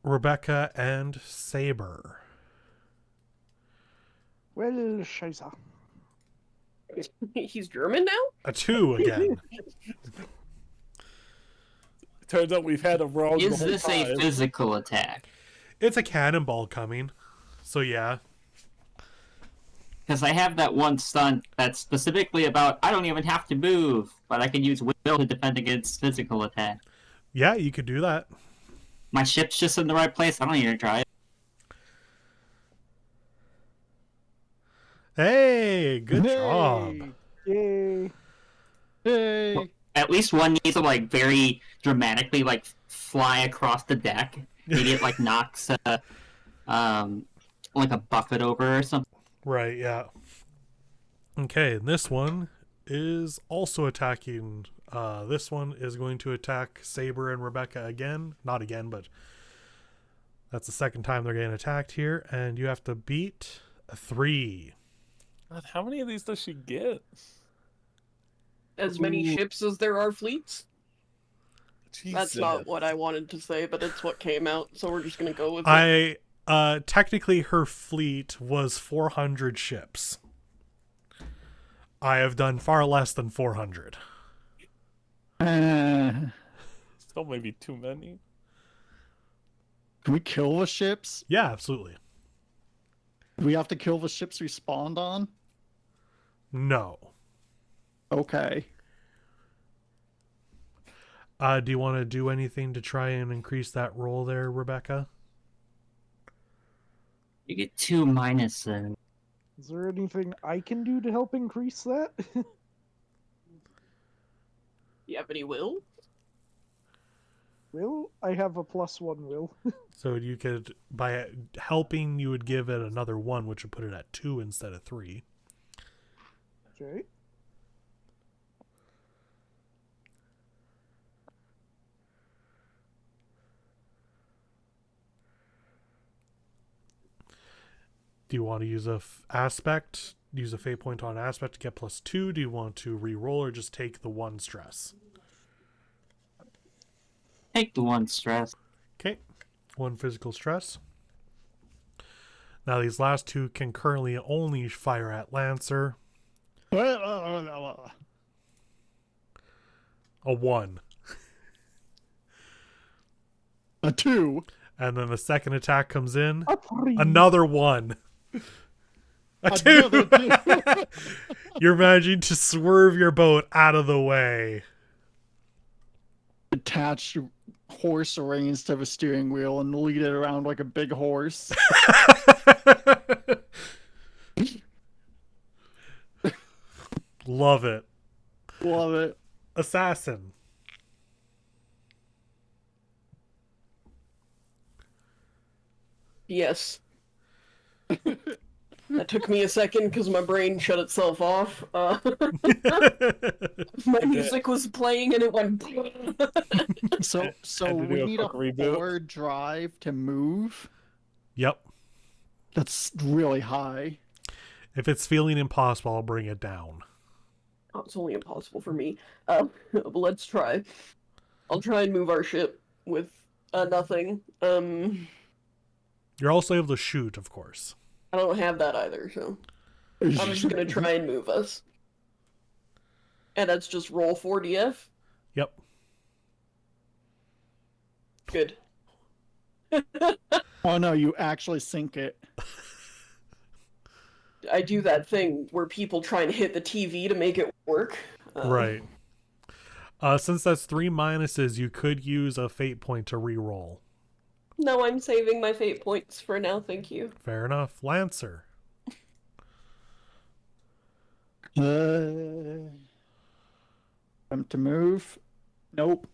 Rebecca and Saber. Well, Scheiße. He's German now? A 2 again. Turns out we've had a wrong. Is the whole this a time. physical attack? It's a cannonball coming. So yeah. Because I have that one stunt that's specifically about I don't even have to move, but I can use will to defend against physical attack. Yeah, you could do that. My ship's just in the right place. I don't need to try it. Hey, good job. Yay. Hey. At least one needs to like very dramatically like fly across the deck. Maybe it like knocks like a buffet over or something. Right, yeah. Okay, and this one is also attacking. This one is going to attack Saber and Rebecca again. Not again, but that's the second time they're getting attacked here. And you have to beat a 3. God, how many of these does she get? As many ships as there are fleets? That's Jesus. not what I wanted to say, but it's what came out, so we're just gonna go with it. Technically her fleet was 400 ships. I have done far less than 400. Can Still maybe too many. we kill the ships? Yeah, absolutely. Do we have to kill the ships we spawned on? No. Okay. Do you want to do anything to try and increase that roll there, Rebecca? You get 2 minuses. Is there anything I can do to help increase that? You have any will? Will, I have a +1 will. So you could, by helping, you would give it another 1, which would put it at 2 instead of 3. Okay. Do you want to use a aspect? Use a fate point on aspect to get +2? Do you want to re-roll or just take the 1 stress? Take the 1 stress. Okay. 1 physical stress. Now these last two can currently only fire at Lancer. A A 1. 2. And then the second attack comes in. A 3. Another 1. A 2. Another 2. You're managing to swerve your boat out of the way. Attach horse reins to the steering wheel and lead it around like a big horse. Love it. Love it. Assassin. Yes. That took me a second because my brain shut itself off. My music was playing and it went. So Had to we do a need a quick reboot. 4 drive to move. Yep. That's really high. If it's feeling impossible, I'll bring it down. Oh, it's only impossible for me. But let's try. I'll try and move our ship with nothing. You're also able to shoot, of course. I don't have that either, so I'm just gonna try and move us. And that's just roll 4DF. Yep. Good. Oh no, you actually sink it. I do that thing where people try and hit the TV to make it work. Right. Since that's 3 minuses, you could use a fate point to re-roll. No, I'm saving my fate points for now, thank you. Fair enough. Lancer. Time to move. Nope.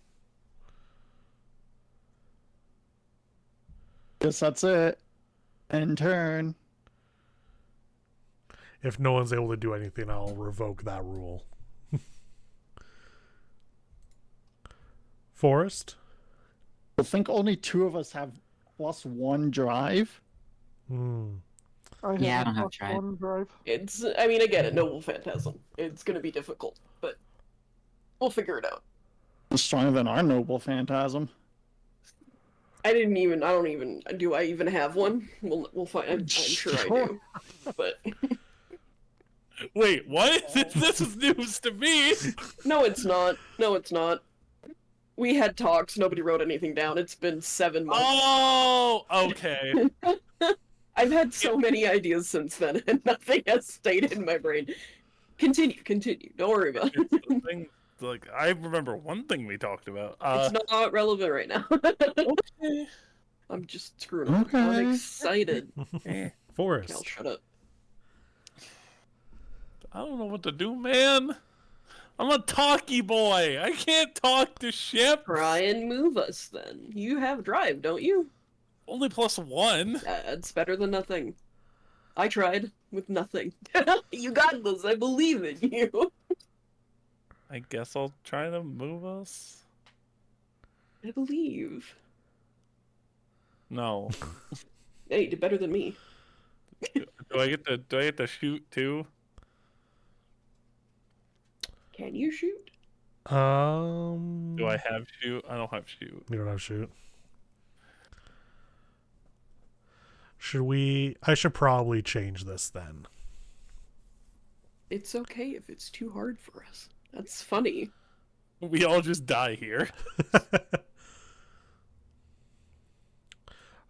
Guess that's it. End turn. If no one's able to do anything, I'll revoke that rule. Forest. I think only 2 of us have +1 drive. Hmm. Yeah, I don't have plus drive. 1 drive. It's, I mean, I get it, Noble Phantasm. It's gonna be difficult, but we'll figure it out. Stronger than our noble phantasm. Do I even have one? We'll find, I'm sure I do. But, Wait, what? This is news to me. no it's not. No it's not. We had talks, nobody wrote anything down. It's been 7 months. Oh, okay. I've had so many ideas since then, and nothing has stayed in my brain. Continue. Don't worry about it. It's the thing, like, I remember one thing we talked about. It's not relevant right now. Okay. I'm just screwing up. I'm Okay. excited. Forest. Cal, shut up. I don't know what to do, man. I'm a talky boy. I can't talk to ship. Try and move us then. You have drive, don't you? Only +1. That's better than nothing. I tried with nothing. You got this. I believe in you. I guess I'll try to move us. I believe. No. Hey, you did better than me. Do I get to shoot too? Can you shoot? Do I have shoot? I don't have shoot. You don't have shoot. I should probably change this then. It's okay if it's too hard for us. That's funny. We all just die here.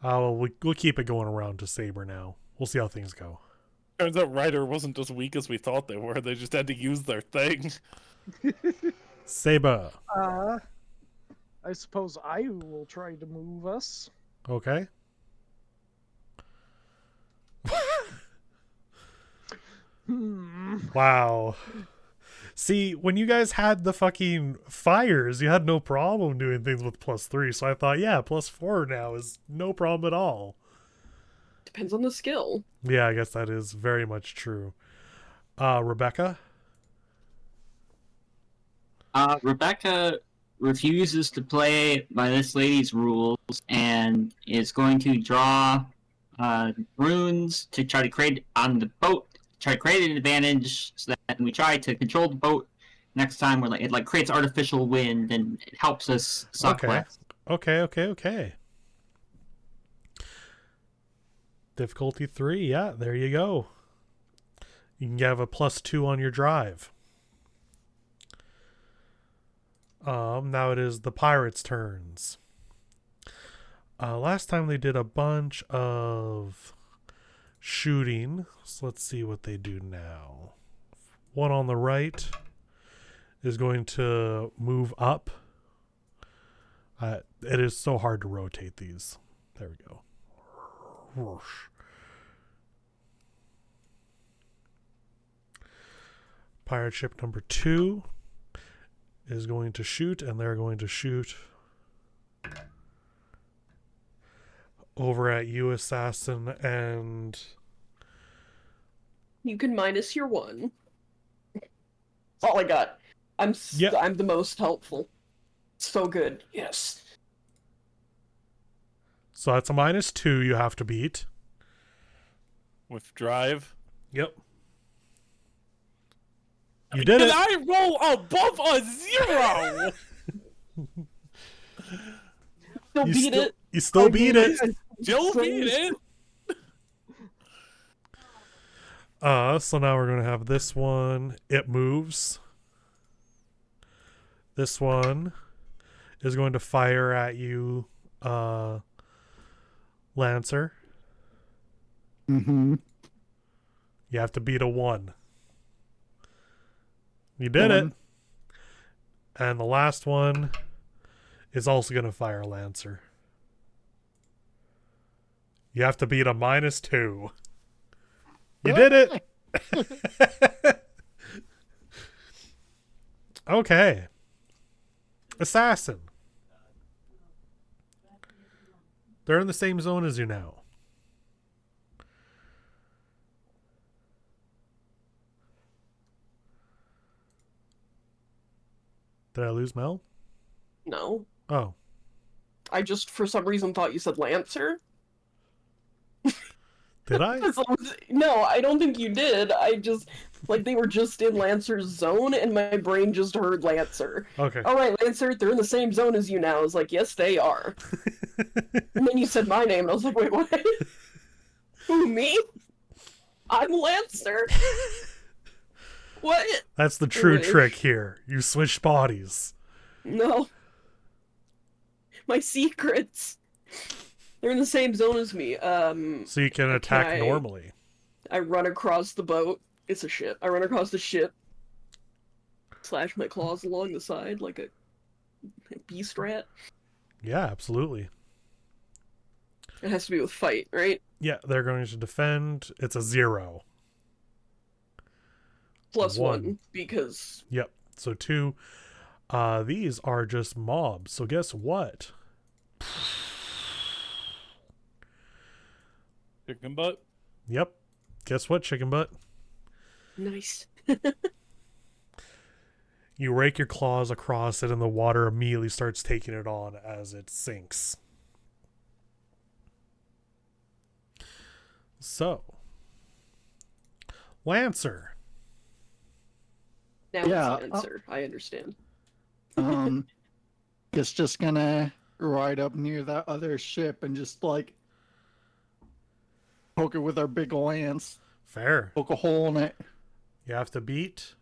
Well, we'll keep it going around to Saber now. We'll see how things go. Turns out Ryder wasn't as weak as we thought they were. They just had to use their thing. Saber. I suppose I will try to move us. Okay. Wow. See, when you guys had the fucking fires, you had no problem doing things with +3. So I thought, yeah, +4 now is no problem at all. Depends on the skill. Yeah, I guess that is very much true. Rebecca? Rebecca refuses to play by this lady's rules and is going to draw runes to try to create on the boat, try to create an advantage so that when we try to control the boat next time, it creates artificial wind and it helps us suck Okay. less. Okay. Difficulty 3, yeah, there you go. You can have a +2 on your drive. Now it is the pirates' turns. Last time they did a bunch of shooting, so let's see what they do now. One on the right is going to move up. It is so hard to rotate these. There we go. Whoosh. Pirate ship number 2 is going to shoot, and they're going to shoot over at you, assassin, and You can minus your 1. That's all I got. I'm the most helpful. So good. Yes. so that's a -2 you have to beat. With drive. Yep. You did Did it. I roll above a 0? Still You beat still, it. you still beat it. Still beat it. So now we're going to have this one. It moves. This one is going to fire at you, Lancer. Mm-hmm. You have to beat a 1. You did it. And the last one is also going to fire Lancer. You have to beat a -2. You did it. Okay. Assassin. They're in the same zone as you now. Did I lose Mel? No. Oh. I just, for some reason, thought you said Lancer. Did I? No, I don't think you did. I just, like, they were just in Lancer's zone, and my brain just heard Lancer. Okay. Alright, Lancer, they're in the same zone as you now. I was like, yes, they are. And then you said my name, and I was like, wait, what? Who, me? I'm Lancer? What? That's the true Anyways. trick here. You switch bodies. No. My secrets. They're in the same zone as me. So you can attack I- normally. I run across the boat. It's a ship. I run across the ship. Slash my claws along the side like a beast rat. Yeah, absolutely. It has to be with fight, right? Yeah, they're going to defend. It's a 0. Plus One. 1, because Yep. So 2. These are just mobs. So guess what? Chicken butt. Yep. Guess what, chicken butt? nice. You rake your claws across it, and the water immediately starts taking it on as it sinks. So, Lancer. Now Yeah, it's Lancer. I understand. It's just gonna ride up near that other ship and just like poke it with our big lance, Fair. poke a hole in it. You have to beat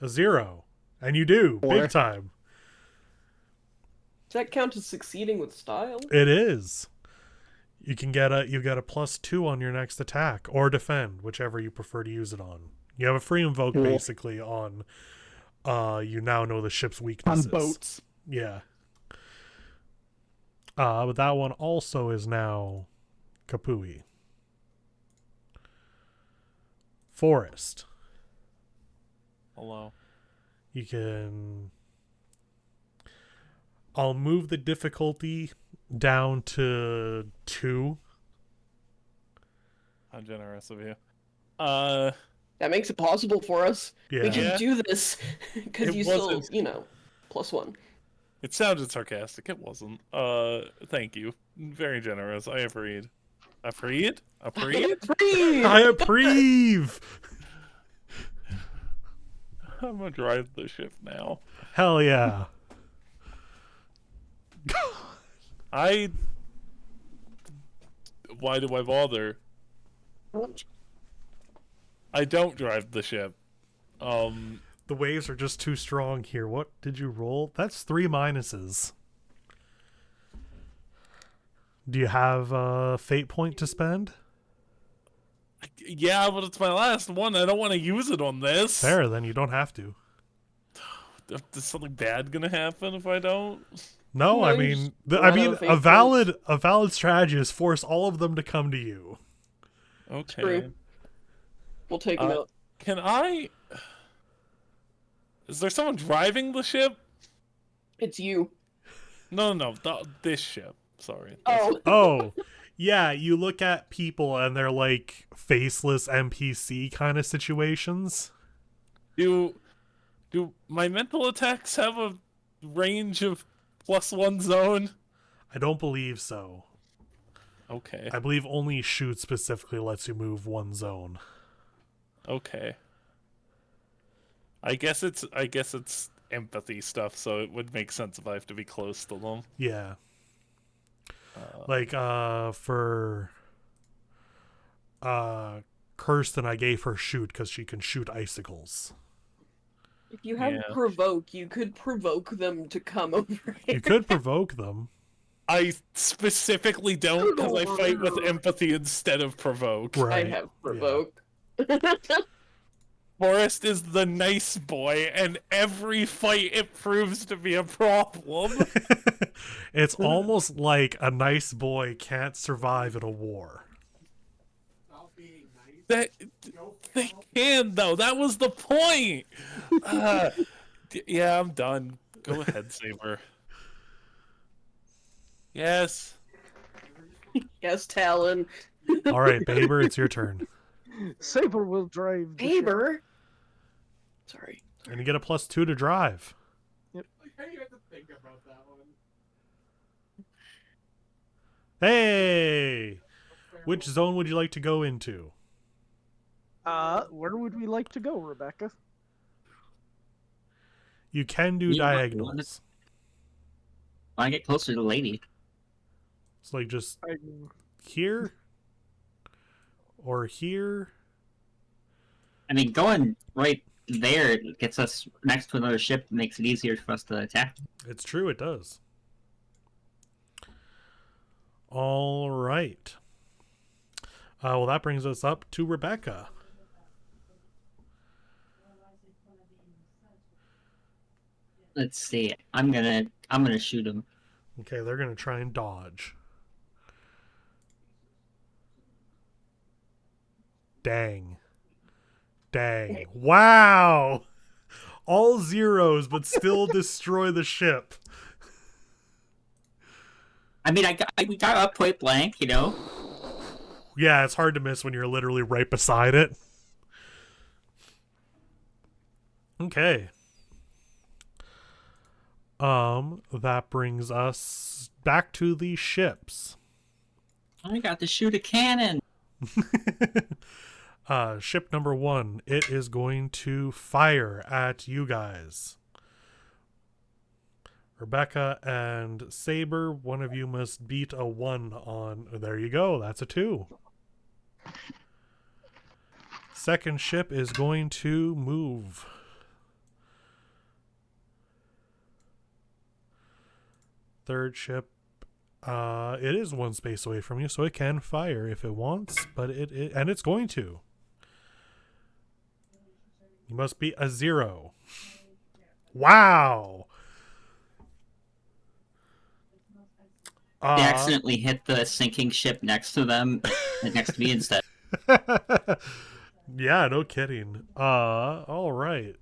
a 0. And you do. 4. Big time. Does that count as succeeding with style? It is. You can get you've got a +2 on your next attack or defend, whichever you prefer to use it on. You have a free invoke Cool. basically on you now know the ship's On weaknesses. boats. Yeah. But that one also is now Kapui. Forest. Hello. You can... I'll move the difficulty down to 2. How generous of you. That makes it possible for us. Yeah. We can do this because It you still, wasn't- you know, +1. It sounded sarcastic. It wasn't. Thank you. Very generous. I appreciate. Appreciate? Appreciate? Free! I approve! I'm gonna drive the ship now. Hell yeah. why do I bother? I don't drive the ship. The waves are just too strong here. What did you roll? That's 3 minuses. Do you have a fate point to spend? Yeah, but it's my last one. I don't want to use it on this. Fair, then you don't have to. Is something bad gonna happen if I don't? No, I No, you mean, just the, I run out mean, of fate a valid strategy is force all of them to come to you. Okay. True. We'll take him out. Can I? Is there someone driving the ship? It's you. No, this ship. Sorry. Oh. Oh, yeah, you look at people and they're like faceless NPC kind of situations. Do my mental attacks have a range of +1 zone? I don't believe so. Okay. I believe only shoot specifically lets you move 1 zone. Okay. I guess it's empathy stuff, so it would make sense if I have to be close to them. Yeah. Like for Kirsten, I gave her shoot because she can shoot icicles. If you have Yeah. provoke, you could provoke them to come over here. You could provoke them. I specifically don't because I fight with empathy instead of provoke. Right. I have provoke. Forrest is the nice boy, and every fight it proves to be a problem. It's almost like a nice boy can't survive in a war. They can though. That was the point. Yeah, I'm done. Go ahead, Saber. Yes. Yes, Talon. All right, Baber, it's your turn. Saber will drive. the ship. Baber. Sorry. And you get a +2 to drive. Hey! Which zone would you like to go into? Where would we like to go, Rebecca? You can do You want- diagonals. I want to get closer to the lady. It's like just I mean, here or here. I mean, going right there gets us next to another ship, makes it easier for us to attack. It's true, it does. All right. Well, that brings us up to Rebecca. Let's see. I'm gonna shoot him. Okay, they're gonna try and dodge. Dang. Wow! All zeros, but still destroy the ship. I mean, we got up point blank, you know. Yeah, it's hard to miss when you're literally right beside it. Okay. That brings us back to the ships. I got to shoot a cannon. Ship number 1, it is going to fire at you guys. Rebecca and Saber, one of you must beat a 1 on... There you go, that's a 2. Second ship is going to move. Third ship, it is 1 space away from you, so it can fire if it wants, but and it's going to. You must be a 0. Wow! They accidentally hit the sinking ship next to them, next to me instead. Yeah, no kidding. All right.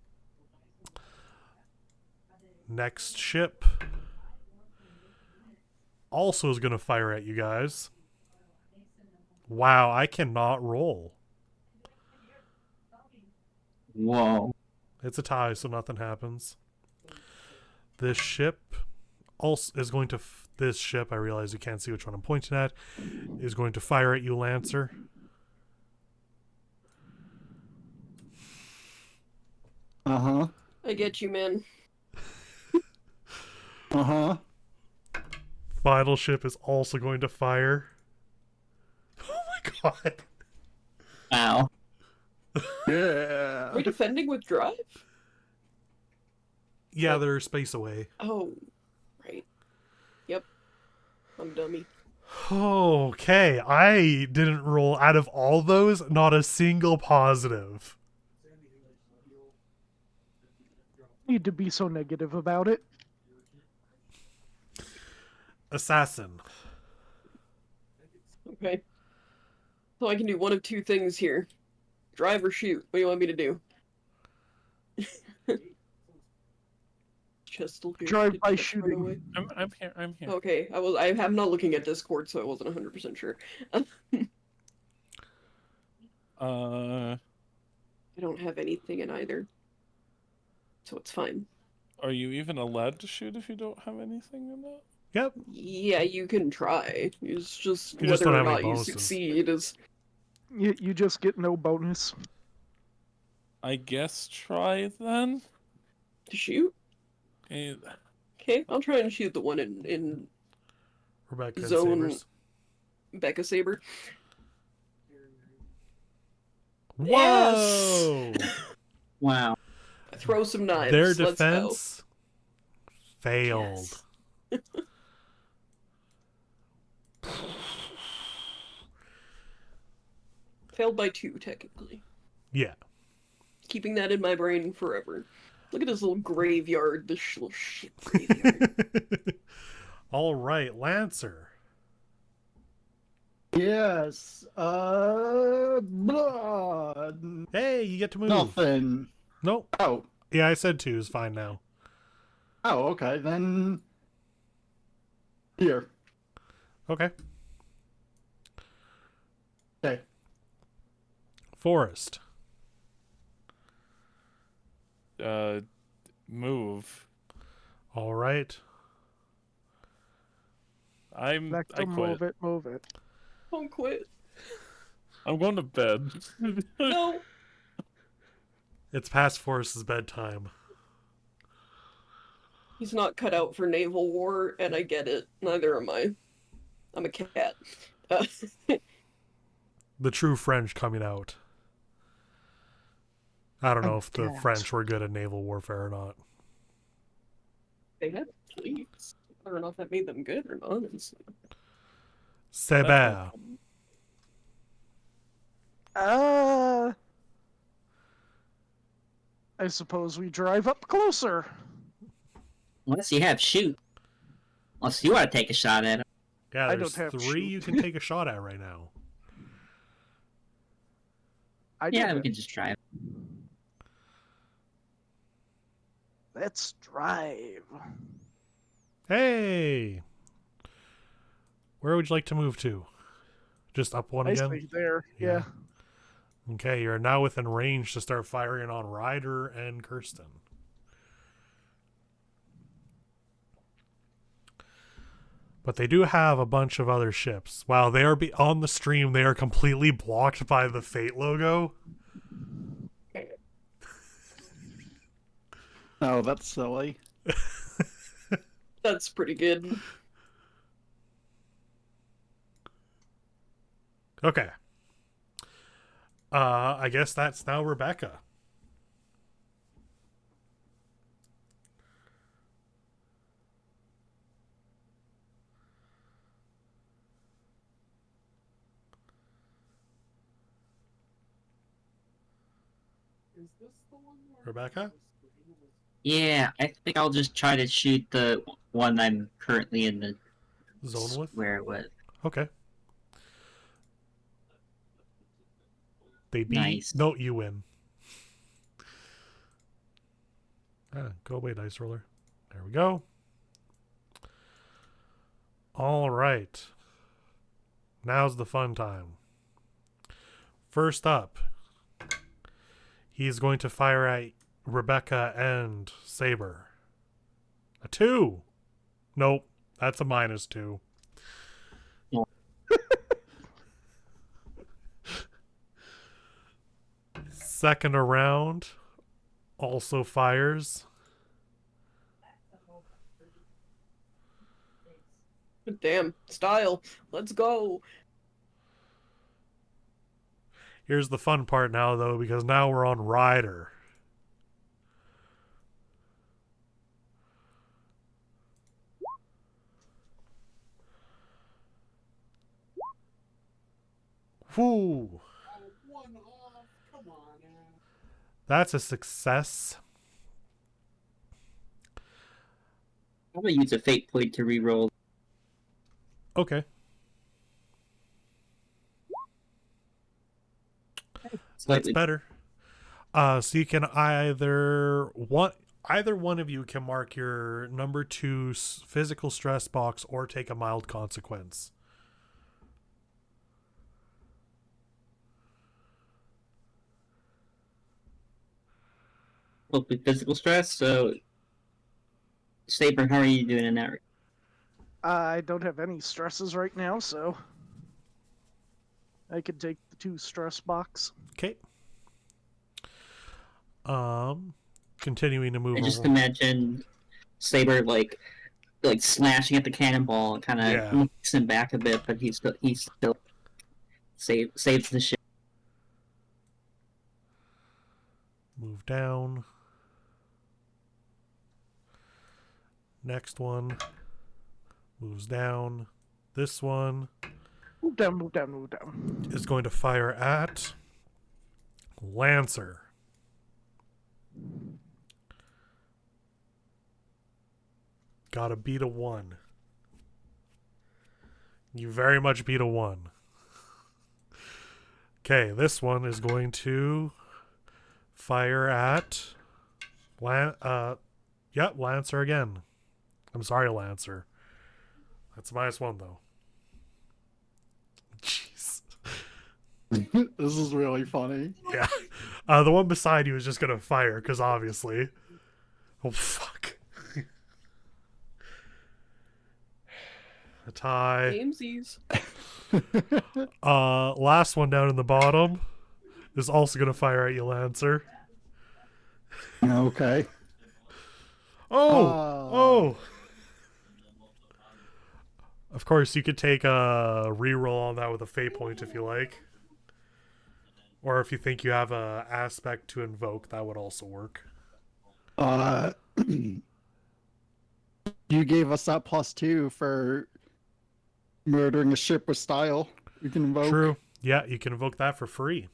Next ship also is going to fire at you guys. Wow, I cannot roll. Whoa. It's a tie, so nothing happens. This ship also is going to... This ship, I realize you can't see which one I'm pointing at, is going to fire at you, Lancer. Uh-huh. I get you, man. Uh-huh. Final ship is also going to fire. god. Wow. Yeah. Are we defending with drive? Yeah, they're space away. Oh, right. Yep. I'm dummy. Okay, I didn't roll out of all those, not a single positive. Need to be so negative about it. Assassin. Okay. So I can do one of two things here. Drive or shoot. What do you want me to do? Chestal Drive by shooting. I'm here. I'm here. Okay, I'm not looking at Discord, so I wasn't 100% sure. I don't have anything in either. So it's fine. Are you even allowed to shoot if you don't have anything in that? Yep. Yeah, you can try. It's just You just whether don't or have any not you bonuses. succeed is... You just get no bonus. I guess try then. To shoot? Eh, Okay, I'll try and shoot the one in Rebecca and Zone- Sabers. Becca Saber. Whoa! Wow. Throw some knives. Their Let's go. defense failed. Yes. Failed by 2, technically. Yeah. Keeping that in my brain forever. Look at this little graveyard, this little shit graveyard. All right, Lancer. Yes. Blood. Hey, you get to move. Nothing. Nope. Oh. Yeah, I said 2 is fine now. Oh, okay. Then. Here. Okay. Okay. Forest. Move. All right. I Vector, quit. move it. Don't quit. I'm going to bed. No. It's past Forest's bedtime. He's not cut out for naval war, and I get it. Neither am I. I'm a cat. The true French coming out. I don't know A if the cat. French were good at naval warfare or not. They had fleets. I don't know if that made them good or not. Seber. I suppose we drive up closer. Unless you have shoot. Unless you want to take a shot at him. Yeah, I there's don't have 3 shoot. you can take a shot at right now. I Yeah, do we it. can just try it. Let's drive. Hey! Where would you like to move to? Just up one I again? say there. Yeah. Okay, you're now within range to start firing on Ryder and Kirsten. But they do have a bunch of other ships. Wow, they are on the stream. They are completely blocked by the Fate logo. Oh, that's silly. That's pretty good. Okay. I guess that's now Rebecca. Rebecca? Yeah, I think I'll just try to shoot the one I'm currently in the Zone with? square with. Okay. They beat. Nice. No, you win. Go away, dice roller. There we go. All right. Now's the fun time. First up, he's going to fire at Rebecca and Saber. A 2. Nope, that's a -2. Second around, also fires. Damn. Style. Let's go. Here's the fun part now, though, because now we're on Ryder. Whoo! That's a success. I'm gonna use a fate point to reroll. Okay. That's Slightly better. So you can either one of you can mark your number 2 physical stress box or take a mild consequence. with physical stress. So, Saber, how are you doing in that? I don't have any stresses right now, so I could take the 2 stress box. Okay. Continuing to move. I just along. imagine Saber like slashing at the cannonball and kind of knocks him back a bit, but he still saves the ship. Move down. Next one moves down. This one Move down, move down, move down. is going to fire at Lancer. Gotta beat a 1. You very much beat a 1. Okay, this one is going to fire at Lancer again. I'm sorry, Lancer. That's -1 though. Jeez. This is really funny. Yeah. The one beside you is just gonna fire, because obviously. Oh fuck. A tie. Gamesies. Last one down in the bottom is also gonna fire at you, Lancer. Okay. Oh! Of course, you could take a reroll on that with a fate point if you like. Or if you think you have a aspect to invoke, that would also work. You gave us that +2 for murdering a ship with style. You can invoke. True. Yeah, you can invoke that for free.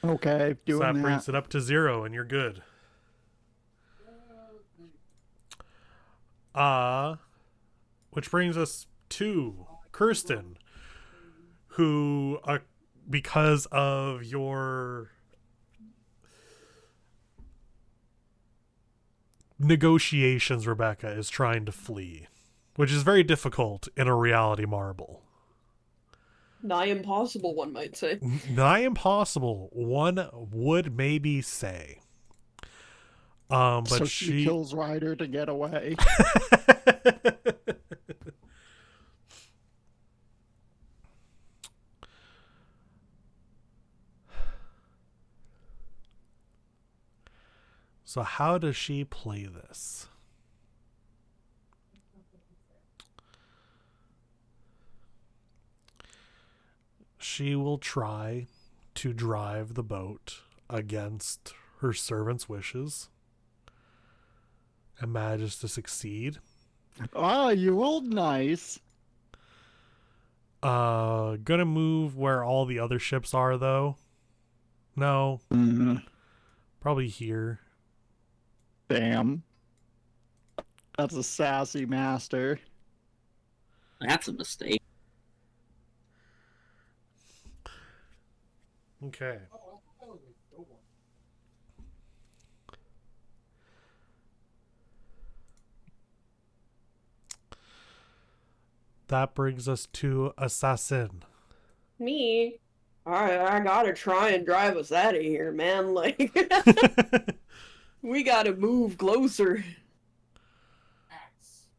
Okay, So doing that brings it up to 0 and you're good. Which brings us to Kirsten, who, because of your negotiations, Rebecca is trying to flee, which is very difficult in a reality marble. Nigh impossible, one might say. Nigh impossible, one would maybe say. But so she kills Ryder to get away. So how does she play this? She will try to drive the boat against her servant's wishes and manages to succeed. Ah, you rolled nice. Gonna move where all the other ships are, though. No. Probably here. Damn. That's a sassy master. That's a mistake. Okay. That brings us to Assassin. Me? I gotta try and drive us out of here, man. Like, we gotta move closer.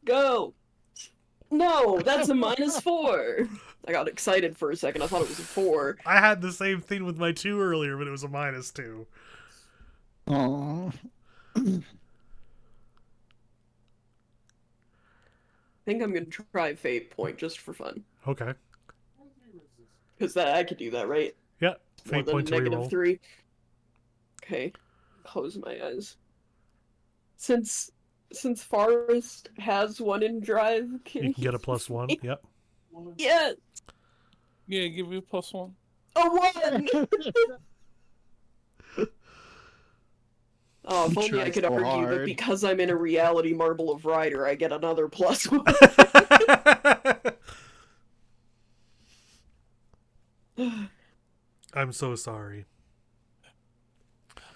Go! No, that's a -4. I got excited for a second. I thought it was a 4. I had the same thing with my 2 earlier, but it was a -2. Oh. I think I'm gonna try Fate Point just for fun. Okay. Because I could do that, right? Yeah, More fate than point to negative reroll. 3. Okay, close my eyes. Since Forrest has one in drive, can You can get a he +1. see? Yep. Yeah, Yeah, give you a +1. a 1! Oh, if only I Try could so argue that hard. because I'm in a reality Marble of Rider, I get another +1. I'm so sorry.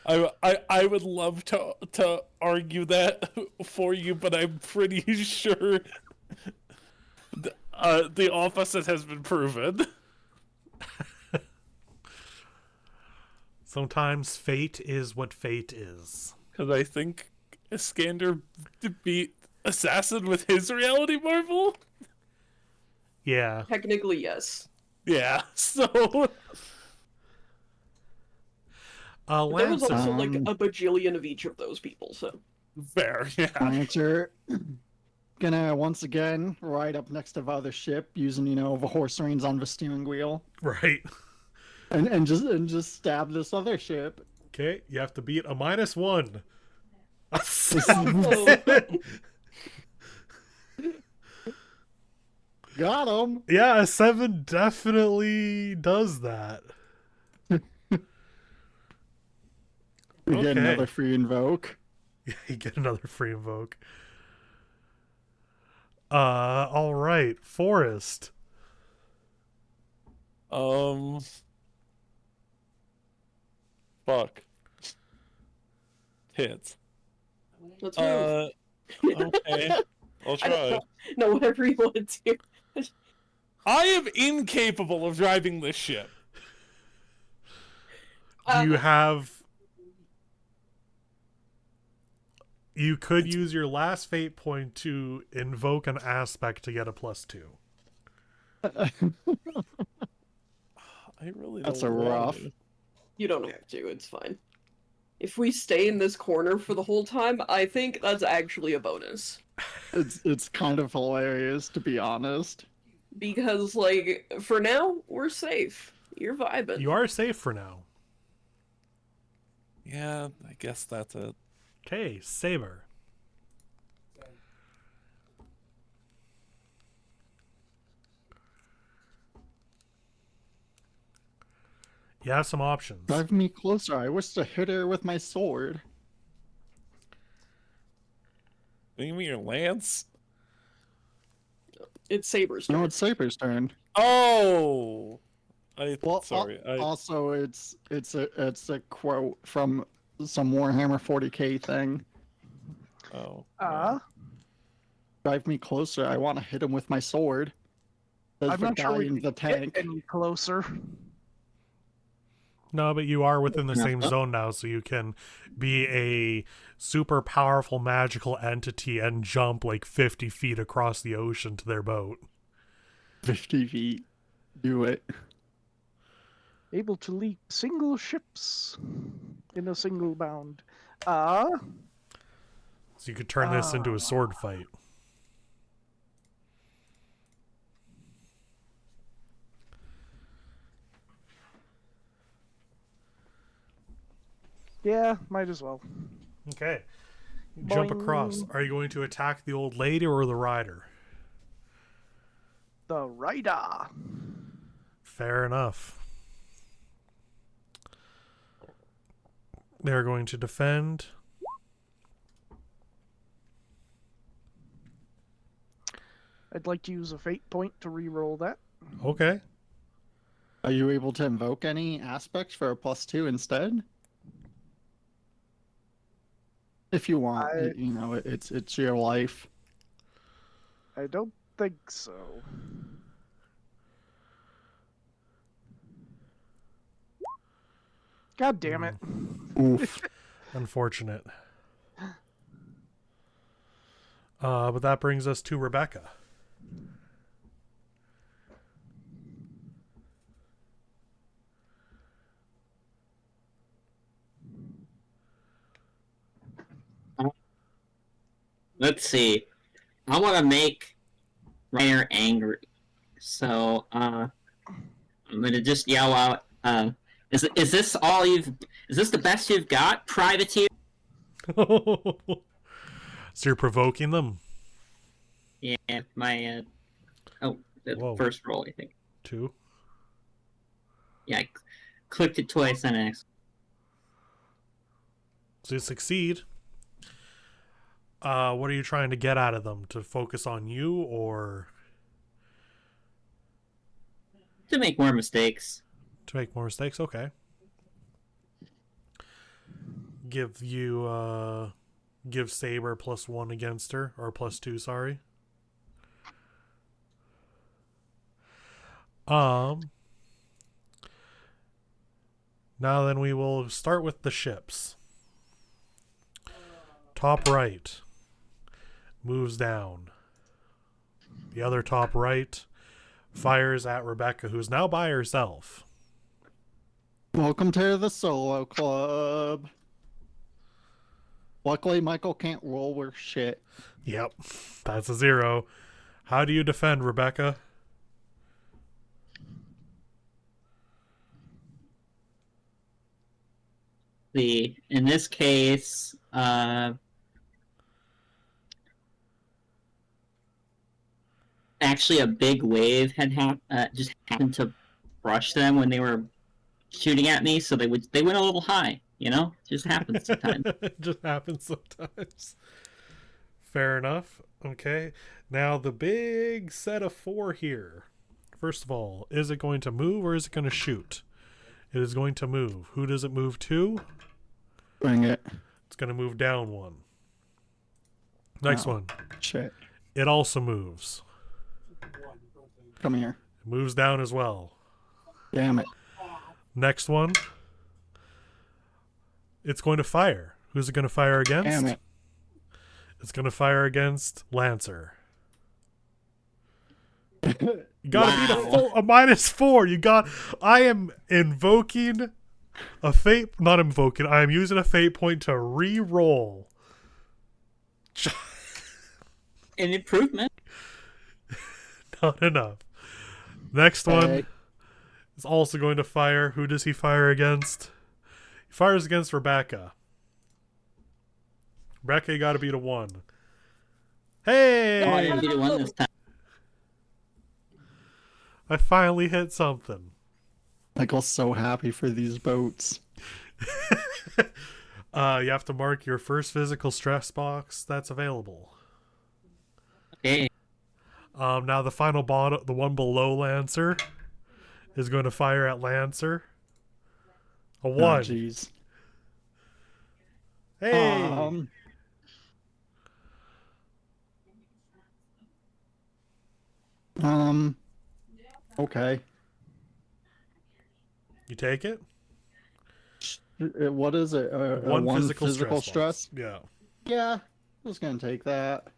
I would love to argue that for you, but I'm pretty sure the opposite has been proven. Sometimes fate is what fate is. Because I think Iskander beat Assassin with his reality marble. Yeah. Technically, yes. Yeah, so There was Lancer. also like a bajillion of each of those people, so. fair. Yeah. Lancer gonna once again ride up next to the other ship using, you know, the horse reins on the steering wheel Right. and just stab this other ship. Okay, you have to beat a -1. Got him. Yeah, a 7 definitely does that. We get Okay. another free invoke. Yeah, you get another free invoke. All right, Forest. Fuck. Hits. Let's move. Okay. I'll I don't try. know, whatever you want to do. I am incapable of driving this ship. You have. You could use your last fate point to invoke an aspect to get a +2. I really That's don't a want rough. to. You don't have to, it's fine. If we stay in this corner for the whole time, I think that's actually a bonus. It's kind of hilarious, to be honest. Because, like, for now, we're safe. You're vibing. You are safe for now. Yeah, I guess that's it. Okay, Saber. You have some options. Drive me closer. I wish to hit her with my sword. What do you mean your lance? It's Saber's turn. No, it's Saber's turn. Oh, Well, sorry. also it's a quote from some Warhammer 40k thing. Oh. Drive me closer. I want to hit him with my sword. Says I'm the not sure guy we in can the get tank. any closer. No, but you are within the Yeah. same zone now, so you can be a super powerful magical entity and jump like 50 feet across the ocean to their boat. 50 feet. Do it. Able to leap single ships in a single bound. So you could turn this into a sword fight. Yeah, might as well. Okay. Jump across. Boing. Are you going to attack the old lady or the rider? The rider. Fair enough. They're going to defend. I'd like to use a fate point to re-roll that. Okay. Are you able to invoke any aspects for a +2 instead? If you want, you know, it's your life. I don't think so. God damn it. Oof. Unfortunate. But that brings us to Rebecca. Let's see. I want to make Ryder angry. So, I'm going to just yell out, Is this all you've? Is this the best you've got, privateer? So you're provoking them. Yeah, my the Whoa. first roll, I think. 2. Yeah, I clicked it twice on X. So you succeed. What are you trying to get out of them? To focus on you, or To make more mistakes. to make more mistakes? Okay. Give Saber +1 against her, or +2, sorry. Now then, we will start with the ships. Top right moves down. The other top right fires at Rebecca, who's now by herself. Welcome to the solo club. Luckily, Michael can't roll with shit. Yep, that's a 0. How do you defend, Rebecca? In this case, actually a big wave had just happened to brush them when they were shooting at me, so they went a little high. You know, it just happens sometimes. It just happens sometimes. Fair enough. Okay. Now the big set of 4 here. First of all, is it going to move or is it going to shoot? It is going to move. Who does it move to? Bring it. It's going to move down 1. Next one. Shit. It also moves. Come here. It moves down as well. Damn it. Next one. It's going to fire. Who's it going to fire against? Damn it. It's going to fire against Lancer. You gotta beat a -4. You got. I am invoking a fate. Not invoking. I am using a fate point to re-roll. An improvement. Not enough. Next one Hey. is also going to fire. Who does he fire against? He fires against Rebecca. Rebecca, you gotta beat a 1. Hey! Oh, I didn't beat a 1 this time. I finally hit something. Michael's so happy for these boats. You have to mark your first physical stress box that's available. Okay. Now the final bottom, the one below Lancer, is going to fire at Lancer. A 1. Oh, jeez. Hey! Okay. You take it? What is it? One one physical stress? Yeah. Yeah, I was gonna take that.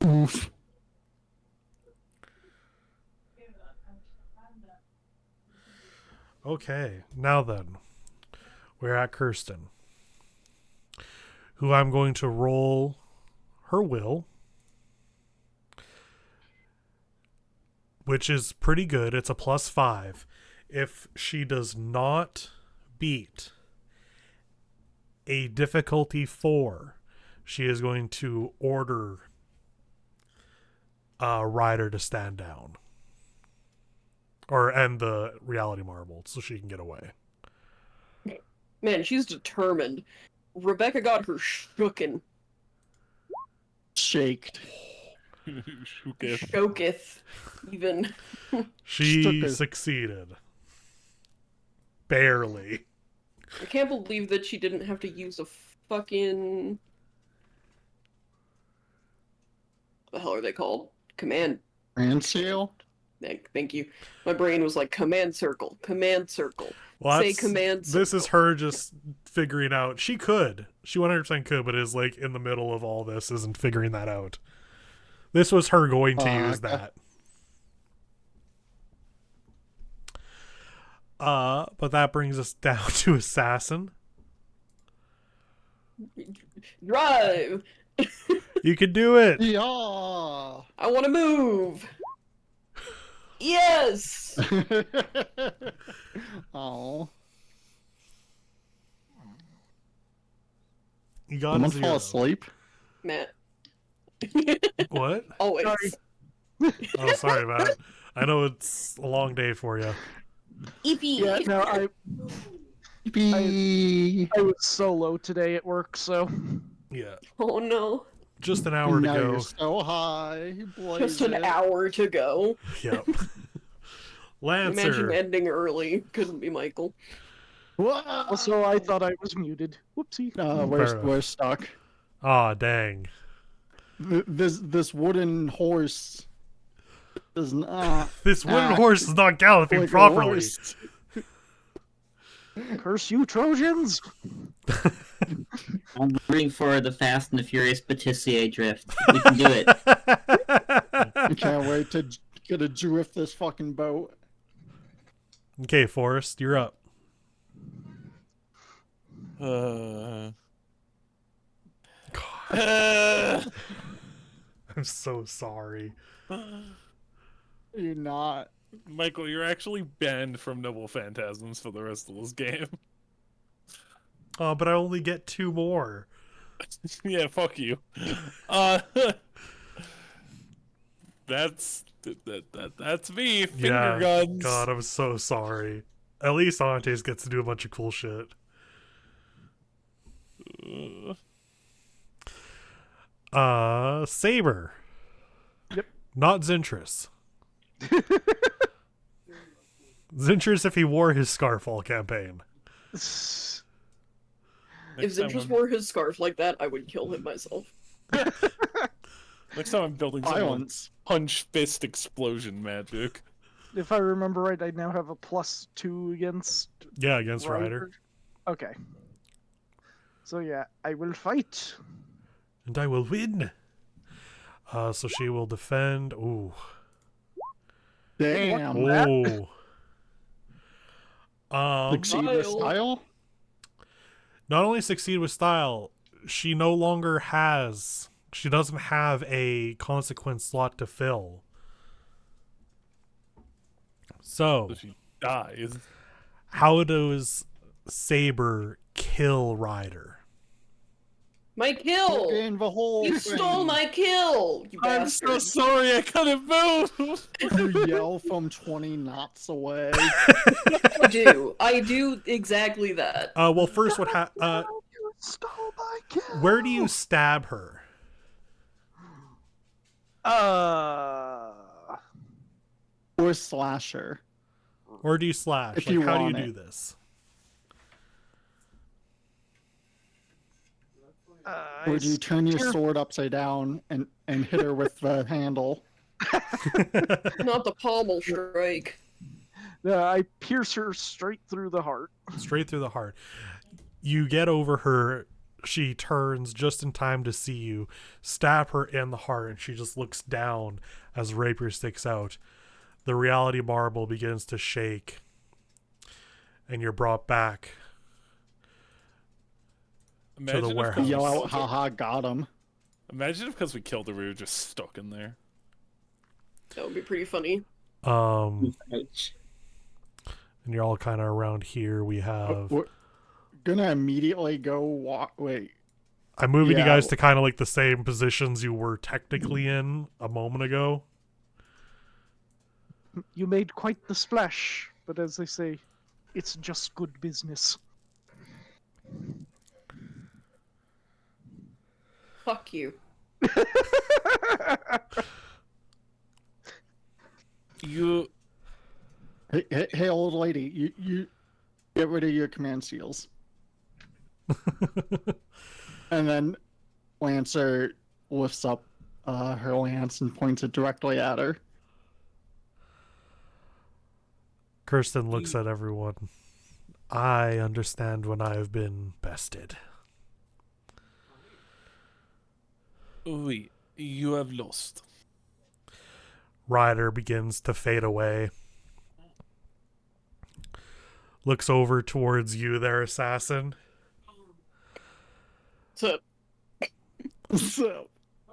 Oof. Okay, now then, we're at Kirsten, who I'm going to roll her will, which is pretty good. It's a +5. If she does not beat a difficulty 4, she is going to order Ryder to stand down. Or end the reality marble so she can get away. Man, she's determined. Rebecca got her shooken. Shaked. Shoketh, even. She succeeded. Barely. I can't believe that she didn't have to use a fucking... What the hell are they called? Command. Command seal? Thank you. My brain was like, command circle. Command circle. Well, Say command circle. this is her just figuring out. She could. She 100% could, but is like in the middle of all this, isn't figuring that out. This was her going to use that. But that brings us down to Assassin. Drive! You can do it. Yeah. I want to move! Yes! Oh, You got someone a fall 0. asleep. Matt. What? Always. Sorry. Oh, sorry, Matt. I know it's a long day for you. Eepy. Yeah, no, I was solo today at work, so Yeah. Oh no. Just an hour to Now go. you're so high. Just an Blaze it. hour to go. Yep. Imagine Lancer. ending early. Couldn't be Michael. also I thought I was muted. Whoopsie. We're Fair enough. we're stuck. Aw, dang. This wooden horse does not. This wooden act horse is not galloping like a properly. horse. Curse you, Trojans! I'm rooting for the Fast and the Furious Patissier drift. We can do it. I can't wait to get to drift this fucking boat. Okay, Forrest, you're up. I'm so sorry. You're not. Michael, you're actually banned from Noble Phantasms for the rest of this game. Oh, but I only get 2 more. Yeah, fuck you. That's me. Finger Yeah. guns. God, I'm so sorry. At least Antes gets to do a bunch of cool shit. Saber. Yep. Not Zintris. Zintris if he wore his scarf all campaign. If Next time Zintris I'm- wore his scarf like that, I would kill him myself. Next time I'm building some Violence. punch fist explosion magic. If I remember right, I now have a +2 against Yeah, against Ryder. Okay. So yeah, I will fight. And I will win. So she will defend. Ooh. Damn. Oh. Succeed with Style. style? Not only succeed with style, she no longer has. She doesn't have a consequence slot to fill. So, So she dies. how does Saber kill Ryder? My kill! In the whole You stole thing. my kill! You I'm so bastard. sorry I couldn't move. You yell from 20 knots away. I do exactly that. Well, first, what You stole my kill. where do you stab her? Or slasher. Or do you slash? If Like, you how do you want do it. this? Or do you turn your sword upside down and hit her with the handle? Not the pommel strike. I pierce her straight through the heart. Straight through the heart. You get over her. She turns just in time to see you. Stab her in the heart, and she just looks down as rapier sticks out. The reality marble begins to shake, and you're brought back to the Imagine warehouse. if Yell out, haha, got him. Imagine if because we killed her, we were just stuck in there. That would be pretty funny. And you're all kind of around here. We have. We're gonna immediately go walk. Wait. I'm moving you yeah. guys to kind of like the same positions you were technically in a moment ago. You made quite the splash, but as they say, it's just good business. Fuck you. You Hey, old lady, you get rid of your command seals. And then Lancer lifts up her lance and points it directly at her. Kirsten looks at everyone. I understand when I have been bested. Oui, you have lost. Ryder begins to fade away. Looks over towards you there, assassin. So, So,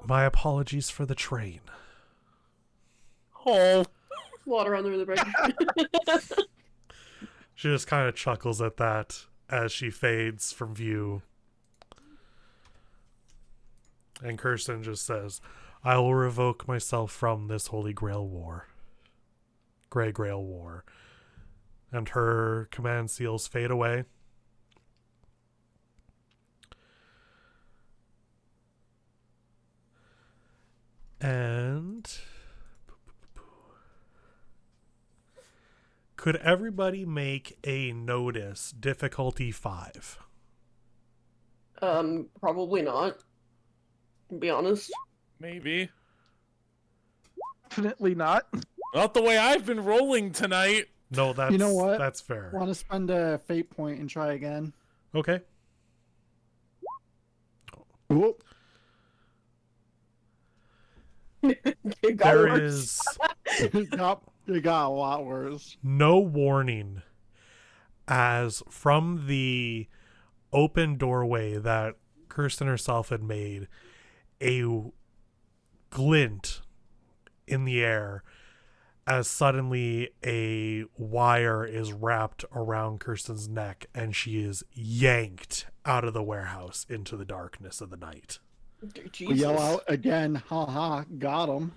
My apologies for the train. Oh, Water under the bridge. She just kind of chuckles at that as she fades from view. And Kirsten just says, I will revoke myself from this Holy Grail War. Grey Grail War. And her command seals fade away. And could everybody make a notice difficulty 5? Probably not. To be honest. Maybe. Definitely not. Not the way I've been rolling tonight. No, that's You know what? That's fair. Want to spend a fate point and try again? Okay. Whoop. It got There worse. is It got a lot worse. no warning as from the open doorway that Kirsten herself had made, a glint in the air as suddenly a wire is wrapped around Kirsten's neck and she is yanked out of the warehouse into the darkness of the night. We Jesus. yell out again, haha, got him.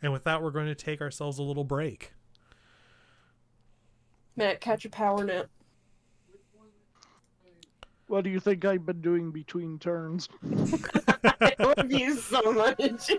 And with that, we're going to take ourselves a little break. Matt, catch a power nap. What do you think I've been doing between turns? I love you so much.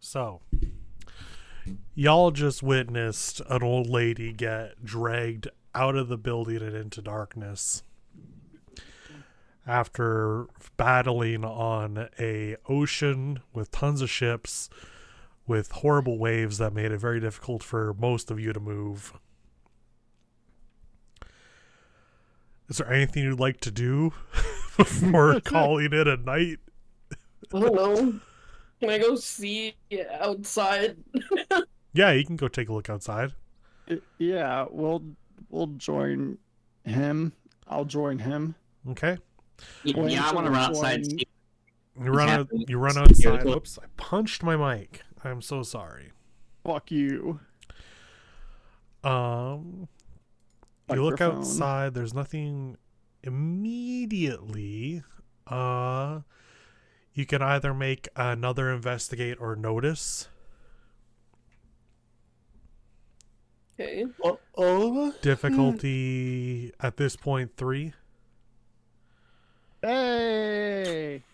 So, y'all just witnessed an old lady get dragged out of the building and into darkness after battling on a ocean with tons of ships with horrible waves that made it very difficult for most of you to move. Is there anything you'd like to do before calling it a night? I don't know. Can I go see outside? Yeah, you can go take a look outside. Yeah, we'll join him. I'll join him. Okay. Yeah, I want to run outside. And see You run out. happening. You run outside. Yeah. Whoops! I punched my mic. I'm so sorry. Fuck you. You look Microphone. outside. There's nothing immediately. You can either make another investigate or notice. Okay. Difficulty at this point 3. Hey!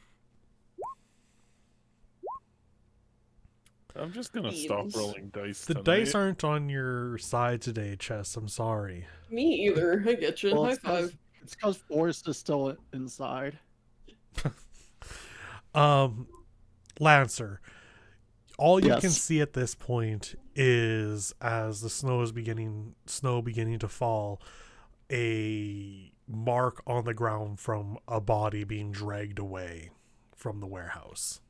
I'm just gonna stop Beans. rolling dice. The tonight. dice aren't on your side today, Chess. I'm sorry. Me either. I get you. Well, High five. it's because Forrest is still inside. Lancer, all you can Yes. see at this point is, as the snow beginning to fall, a mark on the ground from a body being dragged away from the warehouse.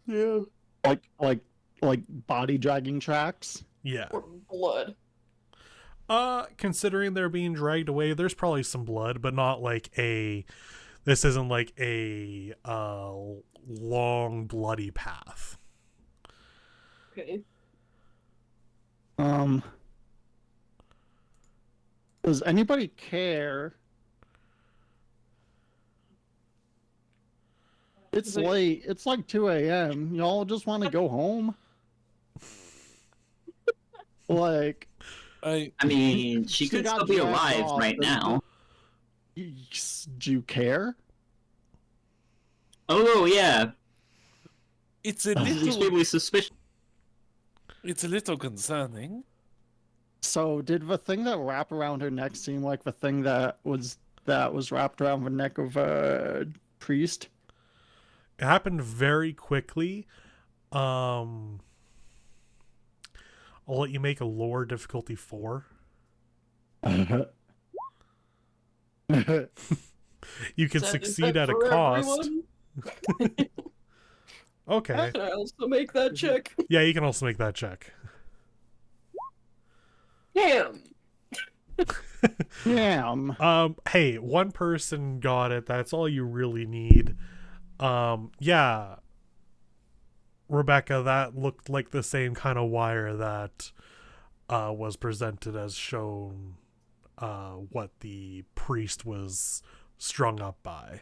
Yeah. Like body dragging tracks. Yeah. Or blood. Considering they're being dragged away, there's probably some blood, but not like this isn't like a long bloody path. Okay. Does anybody care? It's Is it- late. It's like 2 a.m. Y'all just want to go home? Like, I mean, she could got still be dragged alive off right and- now. do you care? Oh yeah, it's a she's little really suspicious. it's a little concerning. So, did the thing that wrapped around her neck seem like the thing that was wrapped around the neck of a priest? It happened very quickly. I'll let you make a lore difficulty 4. You can Is succeed that at a for cost. everyone? Okay. Can I also make that check? Yeah, you can also make that check. Damn. Damn. Hey, one person got it. That's all you really need. Yeah. Rebecca, that looked like the same kind of wire that was presented as shown what the priest was strung up by.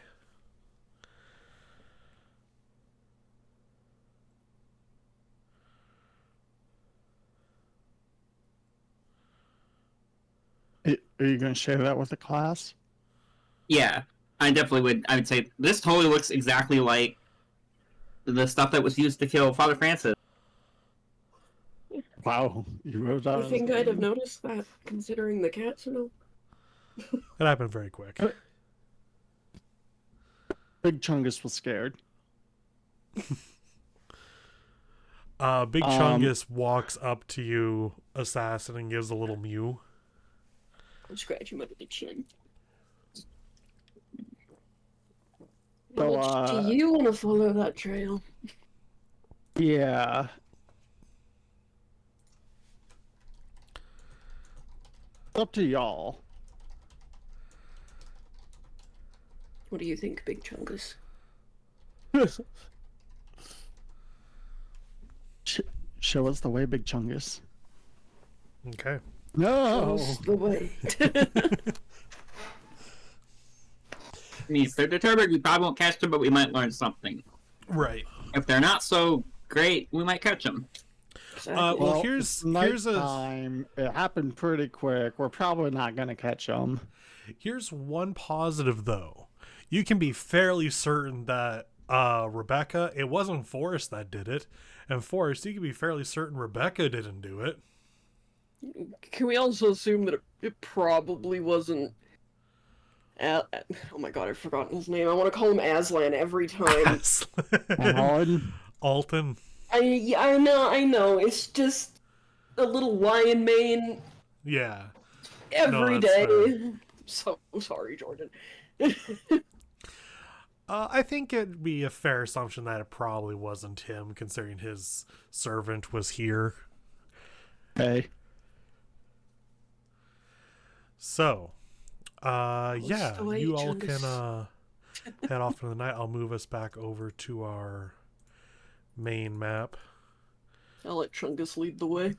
Are you going to share that with the class? Yeah, I definitely would. I would say this totally looks exactly like the stuff that was used to kill Father Francis. Wow, you wrote that. I think I'd have noticed that, considering the cats, It happened very quick. Big Chungus was scared. Big Chungus walks up to you, Assassin, and gives a little mew. I'll scratch him under the chin. So, Do you want to follow that trail? Yeah. Up to y'all. What do you think, Big Chungus? Show us the way, Big Chungus. Okay. No. Show us the way. I mean, if they're determined, we probably won't catch them, but we might learn something. Right. If they're not so great, we might catch them. Well, here's it's a nighttime. It happened pretty quick. We're probably not gonna catch them. here's one positive though. You can be fairly certain that Rebecca, it wasn't Forrest that did it. And Forrest, you can be fairly certain Rebecca didn't do it. Can we also assume that it probably wasn't... oh my god, I've forgotten his name. I want to call him Aslan every time. Alan? Alton. I know. It's just a little lion mane Yeah. every that's day. fair. So sorry, Jordan. I think it'd be a fair assumption that it probably wasn't him, considering his servant was here. Hey. So, yeah, the way, you all Chungus? can head off for the night. I'll move us back over to our main map. I'll let Chungus lead the way.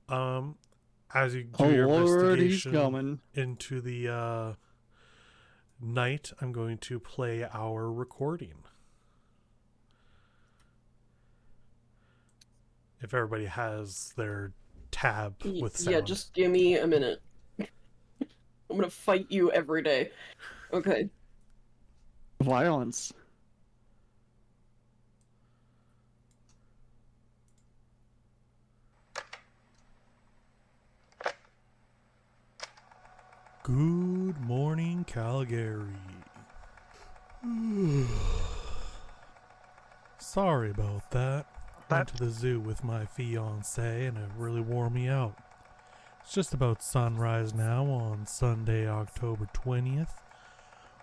As you do Oh your Lord, he's investigation coming. into the night, I'm going to play our recording. If everybody has their tab with sound. Yeah, just give me a minute. I'm gonna fight you every day. Okay. Violence. Good morning, Calgary. Sorry about that. Went to the zoo with my fiancée and it really wore me out. It's just about sunrise now on Sunday, October 20th.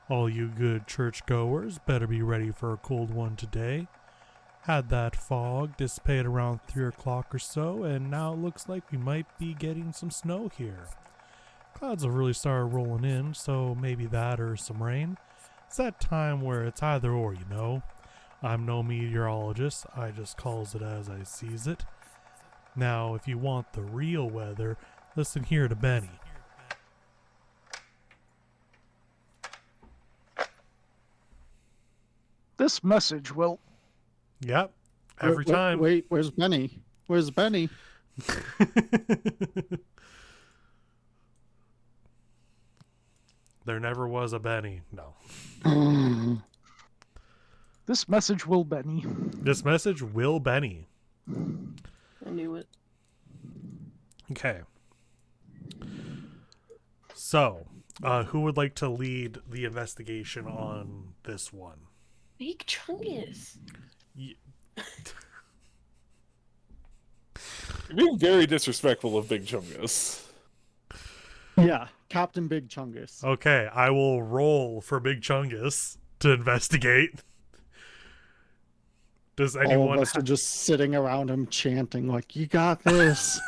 All you good churchgoers better be ready for a cold one today. Had that fog dissipate around 3 o'clock or so, and now it looks like we might be getting some snow here. Clouds have really started rolling in, so maybe that or some rain. It's that time where it's either or, you know. I'm no meteorologist, I just calls it as I sees it. Now, if you want the real weather, listen here to Benny. This message will... Yep, every Wait, time. Wait, where's Benny? Where's Benny? There never was a Benny. No. This message will Benny. This message will Benny. I knew it. Okay. So, who would like to lead the investigation on this one? Big Chungus. Y- You're being very disrespectful of Big Chungus. Yeah, Captain Big Chungus. Okay, I will roll for Big Chungus to investigate. Does All of anyone us are just sitting around him chanting like, "You got this."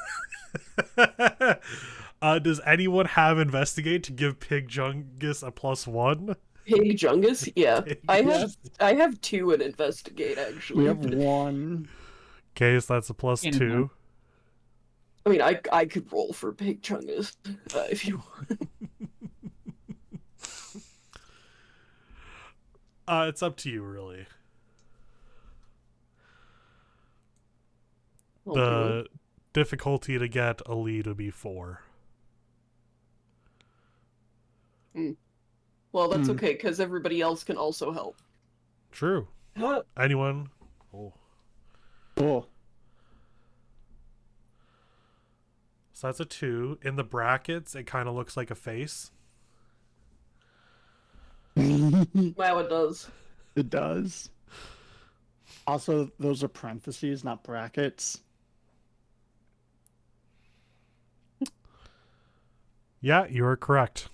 does anyone have investigate to give Pig Chungus a +1? Pig Chungus? Yeah. Pig I have 2 in investigate actually. We have one. Okay, so that's a +2. I mean, I could roll for Pig Chungus if you want. It's up to you, really. The difficulty to get a lead would be 4. Well, that's okay because everybody else can also help. True. Anyone? Oh. Oh. So that's a 2. In the brackets, it kind of looks like a face. Wow, it does. It does. Also, those are parentheses, not brackets. Yeah, you are correct.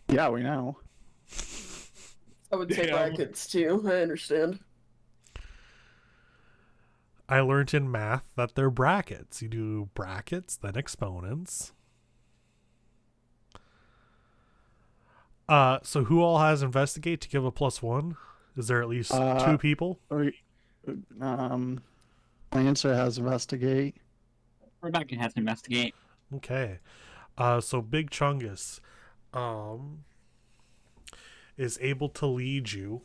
Yeah, we know. I would say Damn. brackets too. I understand. I learned in math that they're brackets. You do brackets, then exponents. So who all has investigate to give a +1? Is there at least 2 people? Lancer has investigate. Rebecca has to investigate. Okay. So Big Chungus is able to lead you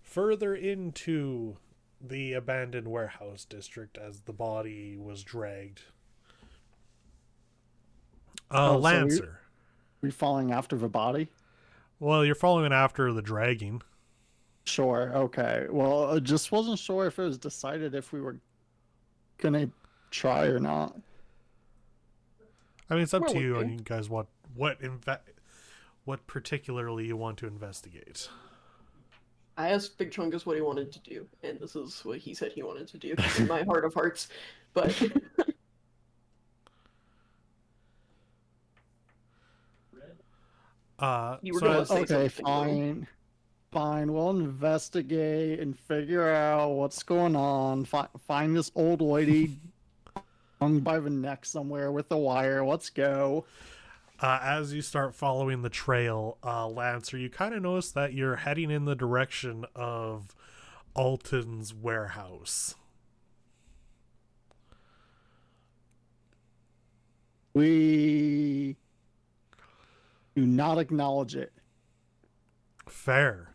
further into the abandoned warehouse district as the body was dragged. So Lancer. we falling after the body? Well, you're following after the dragging. Sure. Okay. Well, I just wasn't sure if it was decided if we were gonna try or not. I mean, it's up We're to you, looking. and you guys want what particularly you want to investigate. I asked Big Chungus what he wanted to do, and this is what he said he wanted to do in my heart of hearts. But You were so gonna as- say Okay, something, though. fine. We'll investigate and figure out what's going on. Find this old lady hung by the neck somewhere with a wire. Let's go. as you start following the trail, Lancer, you kind of notice that you're heading in the direction of Alton's warehouse. We do not acknowledge it. Fair.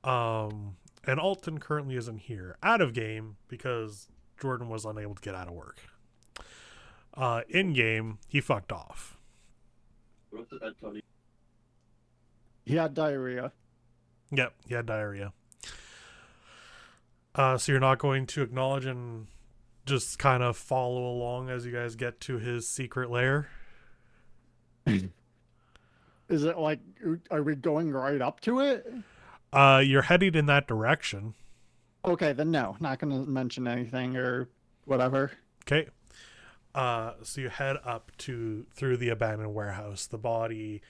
And Alton currently isn't here. Out of game because Jordan was unable to get out of work. In game, he fucked off. He had diarrhea. Yep, he had diarrhea. So you're not going to acknowledge and just kind of follow along as you guys get to his secret lair? Is it like, are we going right up to it? You're headed in that direction. Okay, then no, not gonna mention anything or whatever. Okay. So you head up through the abandoned warehouse. The body,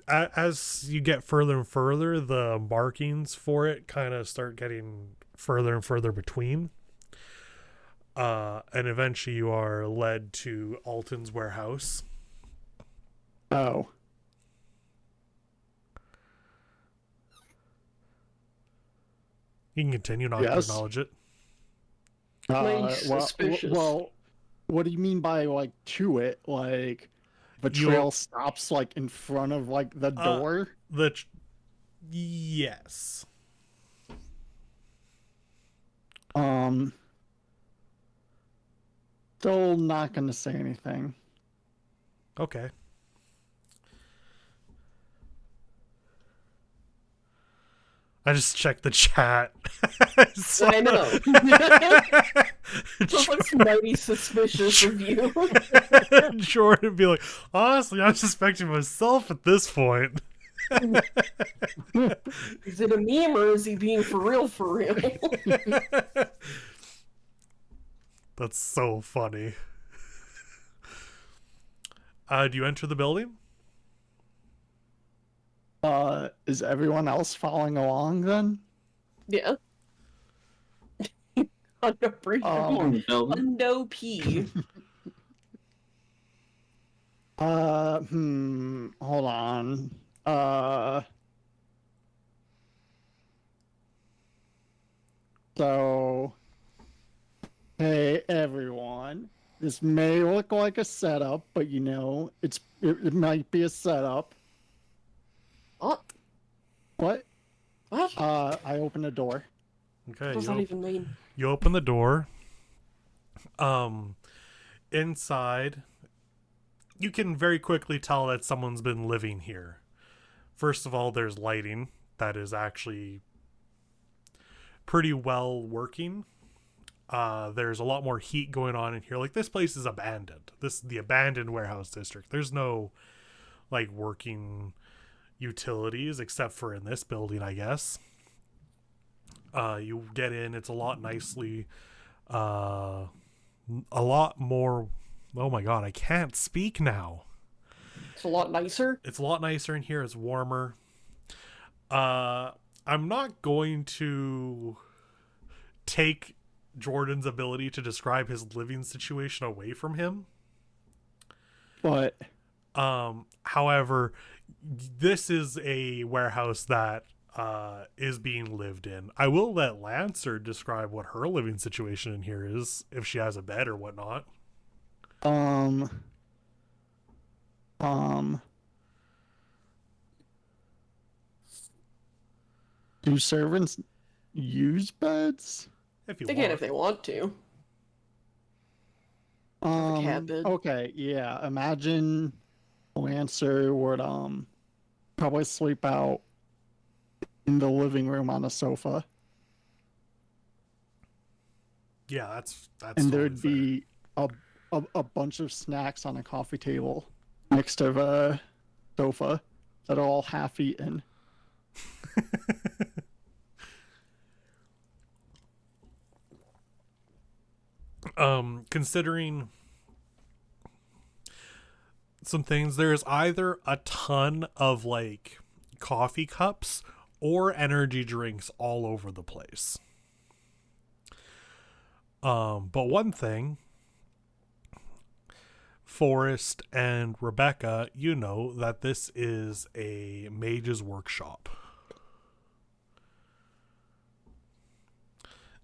as you get further and further, the markings for it kind of start getting further and further between. And eventually you are led to Alton's warehouse. Oh. You can continue not to Yes. acknowledge it. Nice, Well, suspicious. well, what do you mean by like to it? Like the You- trail stops like in front of like the door? Yes. Still not gonna say anything. Okay. I just checked the chat. I know. That looks mighty suspicious of you. Jordan would be like, honestly, I'm suspecting myself at this point. Is it a meme or is he being for real for real? That's so funny. Do you enter the building? Is everyone else following along then? Yeah. Unappreciable. Building. No P. Hold on. So, hey everyone. This may look like a setup, but you know, it might be a setup. What? What? What? I open the door. Okay. What does that even mean? You open the door. Inside, you can very quickly tell that someone's been living here. First of all, there's lighting that is actually pretty well working. There's a lot more heat going on in here. Like, this place is abandoned. This is the abandoned warehouse district. There's no like working utilities except for in this building, I guess. You get in, it's a lot nicely a lot more. Oh my god, I can't speak now. It's a lot nicer. It's a lot nicer in here. It's warmer. I'm not going to take Jordan's ability to describe his living situation away from him. But However, this is a warehouse that is being lived in. I will let Lancer describe what her living situation in here is, if she has a bed or whatnot. Do servants use beds? If you They want. can if they want to. cat bed. Okay, yeah. Imagine Lancer would probably sleep out in the living room on a sofa, Yeah, that's and totally there'd fair. be a bunch of snacks on a coffee table next to the sofa that are all half eaten. Considering some things, there's either a ton of like coffee cups or energy drinks all over the place. But one thing, Forrest and Rebecca, you know that this is a mage's workshop.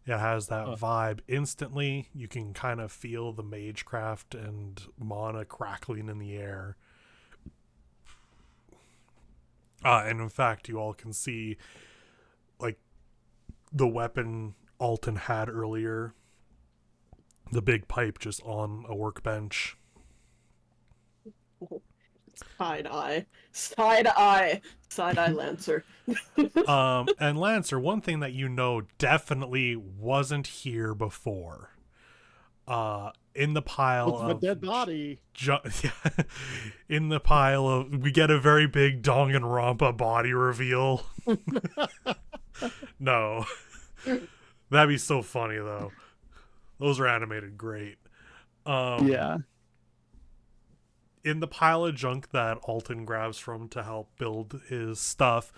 It has that vibe instantly. You can kind of feel the magecraft and mana crackling in the air. And in fact, you all can see like the weapon Alton had earlier. The big pipe just on a workbench. Side eye. Side eye. Side eye Lancer. And Lancer, one thing that you know definitely wasn't here before. In the pile What's of the dead body? in the pile of, we get a very big Danganronpa body reveal. No. That'd be so funny though. Those are animated great. Yeah. In the pile of junk that Alton grabs from to help build his stuff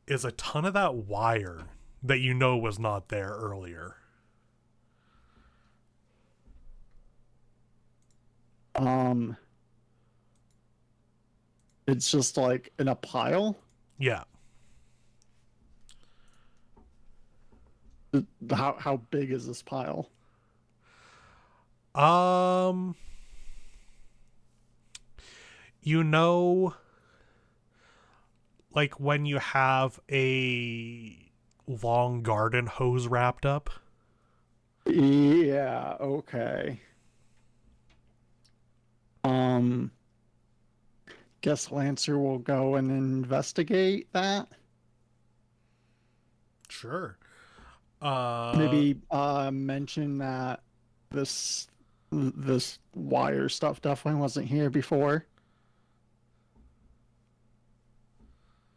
is a ton of that wire that you know was not there earlier. It's just like in a pile. Yeah. How big is this pile? You know, like when you have a long garden hose wrapped up? Yeah, okay. Guess Lancer will go and investigate that. Sure. Maybe mention that this wire stuff definitely wasn't here before.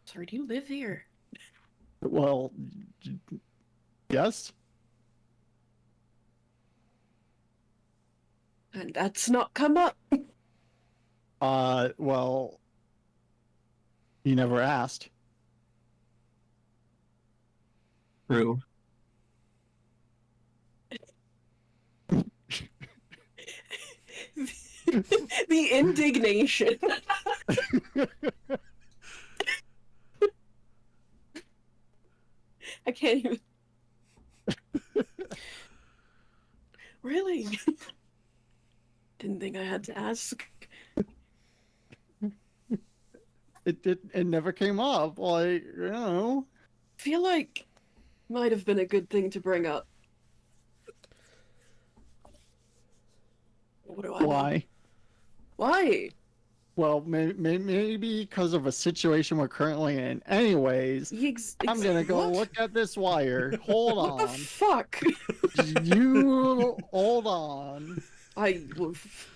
Sorry, do you live here? Well, yes. And that's not come up. Well, you never asked. True. The indignation. I can't even. Really? Didn't think I had to ask. It never came up. Like, you know. Feel like might have been a good thing to bring up. What do I know? Why? Why? Well, maybe because of a situation we're currently in. Anyways, I'm gonna go what? look at this wire. Hold What the on. fuck? You hold on. I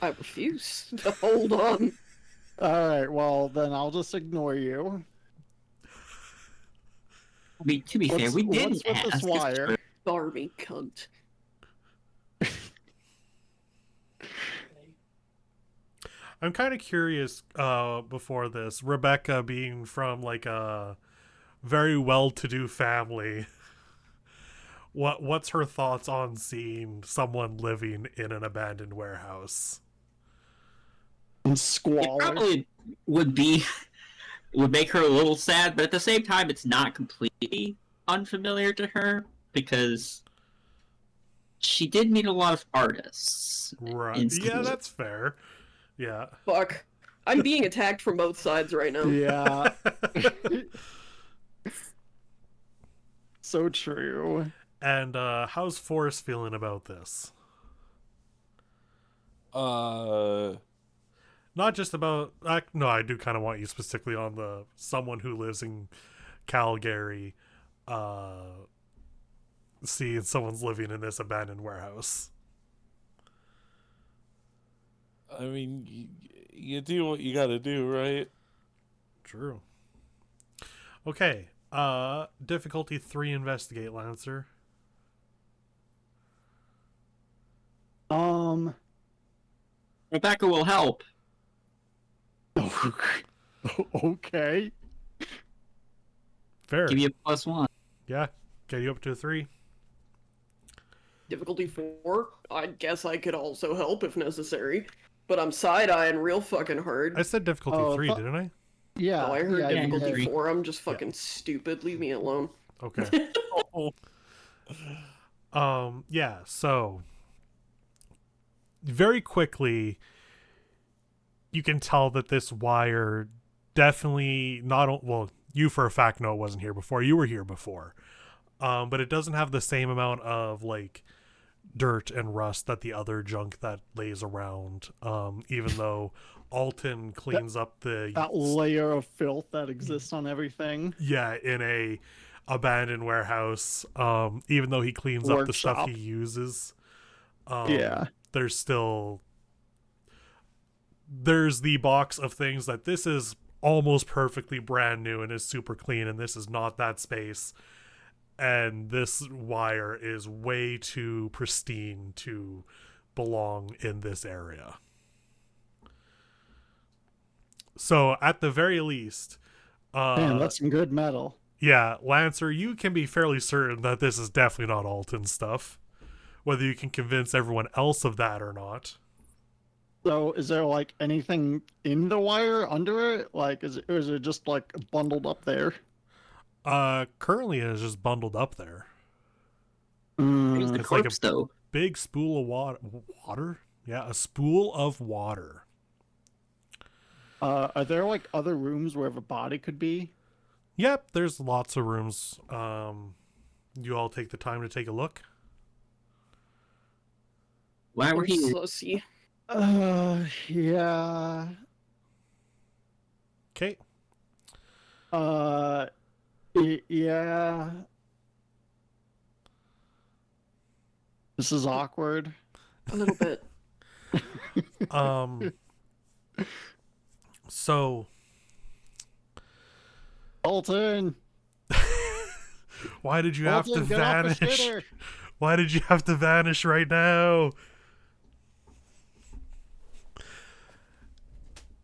refuse to hold on. All right. Well, then I'll just ignore you. I mean, to be fair, we didn't what's with ask. this wire? Barmy cunt. I'm kind of curious, before this, Rebecca being from like a very well-to-do family, what's her thoughts on seeing someone living in an abandoned warehouse? It Squalor. probably would make her a little sad, but at the same time, it's not completely unfamiliar to her because she did meet a lot of artists. Right. in Yeah, school. that's fair. Yeah. Fuck. I'm being attacked from both sides right now. Yeah. So true. And how's Forrest feeling about this? Not just about no, I do kind of want you specifically on the someone who lives in Calgary, seeing someone's living in this abandoned warehouse. I mean, you do what you gotta do, right? True. Okay. Difficulty 3, investigate, Lancer. Rebecca will help. Okay. Fair. Give you a +1. Yeah. Get you up to a 3. Difficulty 4. I guess I could also help if necessary. But I'm side-eyeing real fucking hard. I said difficulty Oh, 3, fu- didn't I? Yeah. Oh, I heard yeah, you difficulty did. 4. I'm just fucking stupid. Leave me alone. Okay. Yeah, so very quickly you can tell that this wire definitely well, you for a fact know it wasn't here before. You were here before. But it doesn't have the same amount of like dirt and rust that the other junk that lays around. Even though Alton cleans up That layer of filth that exists on everything. yeah, in a abandoned warehouse, even though he cleans up the stuff Workshop. he uses, Yeah. there's the box of things that this is almost perfectly brand new and is super clean, and this is not that space, and this wire is way too pristine to belong in this area. So at the very least, Man, that's some good metal. yeah, Lancer, you can be fairly certain that this is definitely not Alton stuff. Whether you can convince everyone else of that or not. So, is there like anything in the wire under it? Like, is it just like bundled up there? Currently it is just bundled up there. Here's the It's like corpse, a though. big spool of water? Yeah, a spool of water. Are there like other rooms where the body could be? Yep, there's lots of rooms. You all take the time to take a look. Why were he? Let's see. Yeah. Okay. Yeah. This is awkward. A little bit. So Alton, why did you have to Alton, get off the vanish? shitter. Why did you have to vanish right now?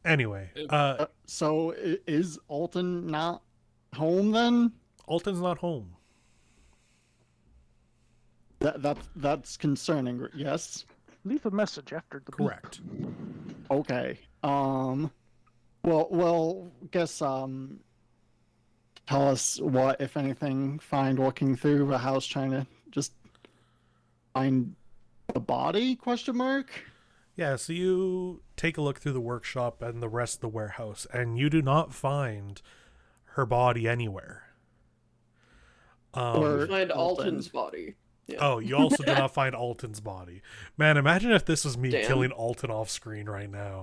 Anyway, So is Alton not home then? Alton's not home. That's concerning. Yes. Leave a message after the beep. Correct. Okay. Well. Guess tell us what, if anything, find walking through the house trying to just find a body? Question mark. Yeah, so you take a look through the workshop and the rest of the warehouse, and you do not find her body anywhere. Or Find Alton. Alton's body. Yeah. Oh, you also do not find Alton's body. Man, imagine if this was me Damn. killing Alton off screen right now.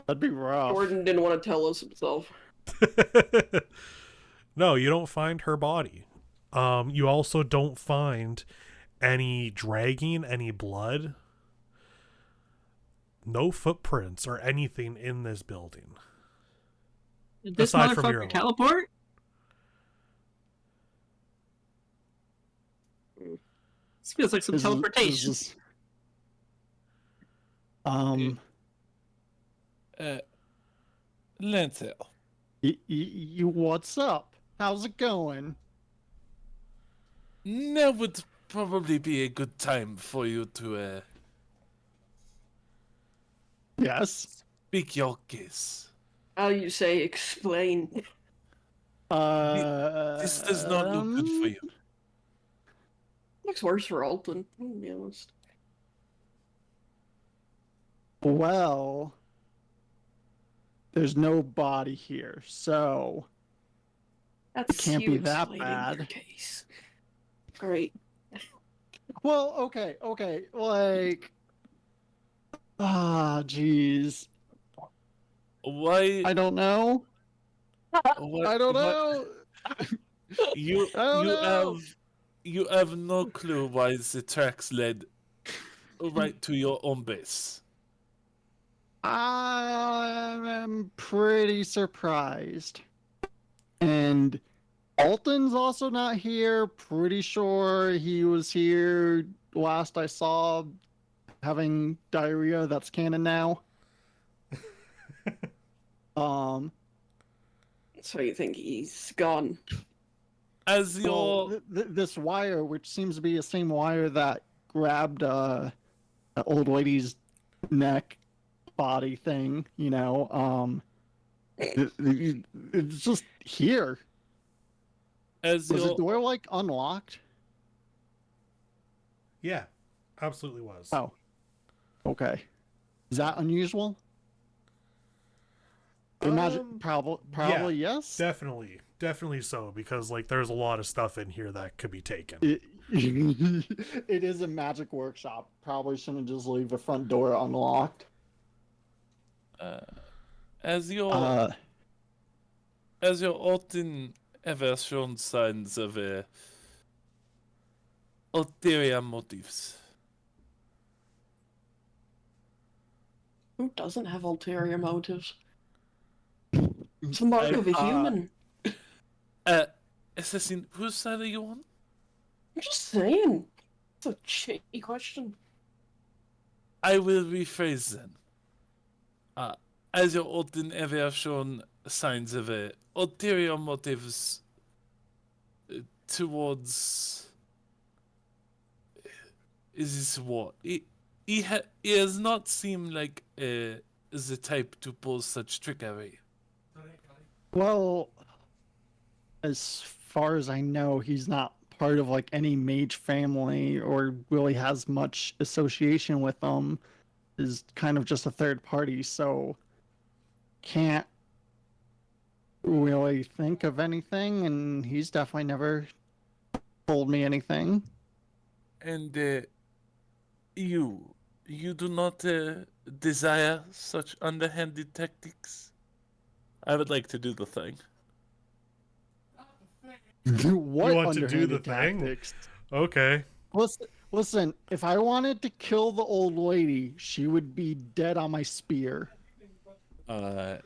That'd be rough. Jordan didn't want to tell us himself. No, you don't find her body. You also don't find any dragging, any blood. No footprints or anything in this building. Did this Aside from your motherfucker own. teleport? This feels like some teleportation. Is Lentil. you what's up? How's it going? Now would probably be a good time for you to Yes. speak your case. How you say explain? This does not look good for you. Looks worse for Alton, to be honest. Well, there's no body here, so That's can't you be that explaining bad. your case. Great. well, okay, like jeez. Why? I don't know. What, I don't what- know. You Oh, no. you have no clue why the tracks led right to your own base. I'm pretty surprised. And Alton's also not here. Pretty sure he was here last I saw having diarrhea. That's canon now. So you think he's gone? As your Well, this wire, which seems to be the same wire that grabbed that old lady's neck body thing, it's just here. as Was the your door like unlocked? Yeah, absolutely was. Oh, okay. Is that unusual? Imagine, probably yes. Definitely so, because like there's a lot of stuff in here that could be taken. It is a magic workshop. Probably shouldn't just leave the front door unlocked. as your Alton ever shown signs of ulterior motives? Who doesn't have ulterior motives? It's the mark of a human. Assassin, whose side are you on? I'm just saying. It's a shitty question. I will rephrase then. As your Alton ever shown signs of ulterior motives towards is this war? He has not seemed like the type to pull such trickery. Well, as far as I know, he's not part of like any mage family or really has much association with them. Is kind of just a third party, so can't really think of anything, and he's definitely never told me anything. And you do not desire such underhanded tactics? I would like to do the thing. What You want to do the underhanded thing? tactics? Okay. Listen, if I wanted to kill the old lady, she would be dead on my spear. I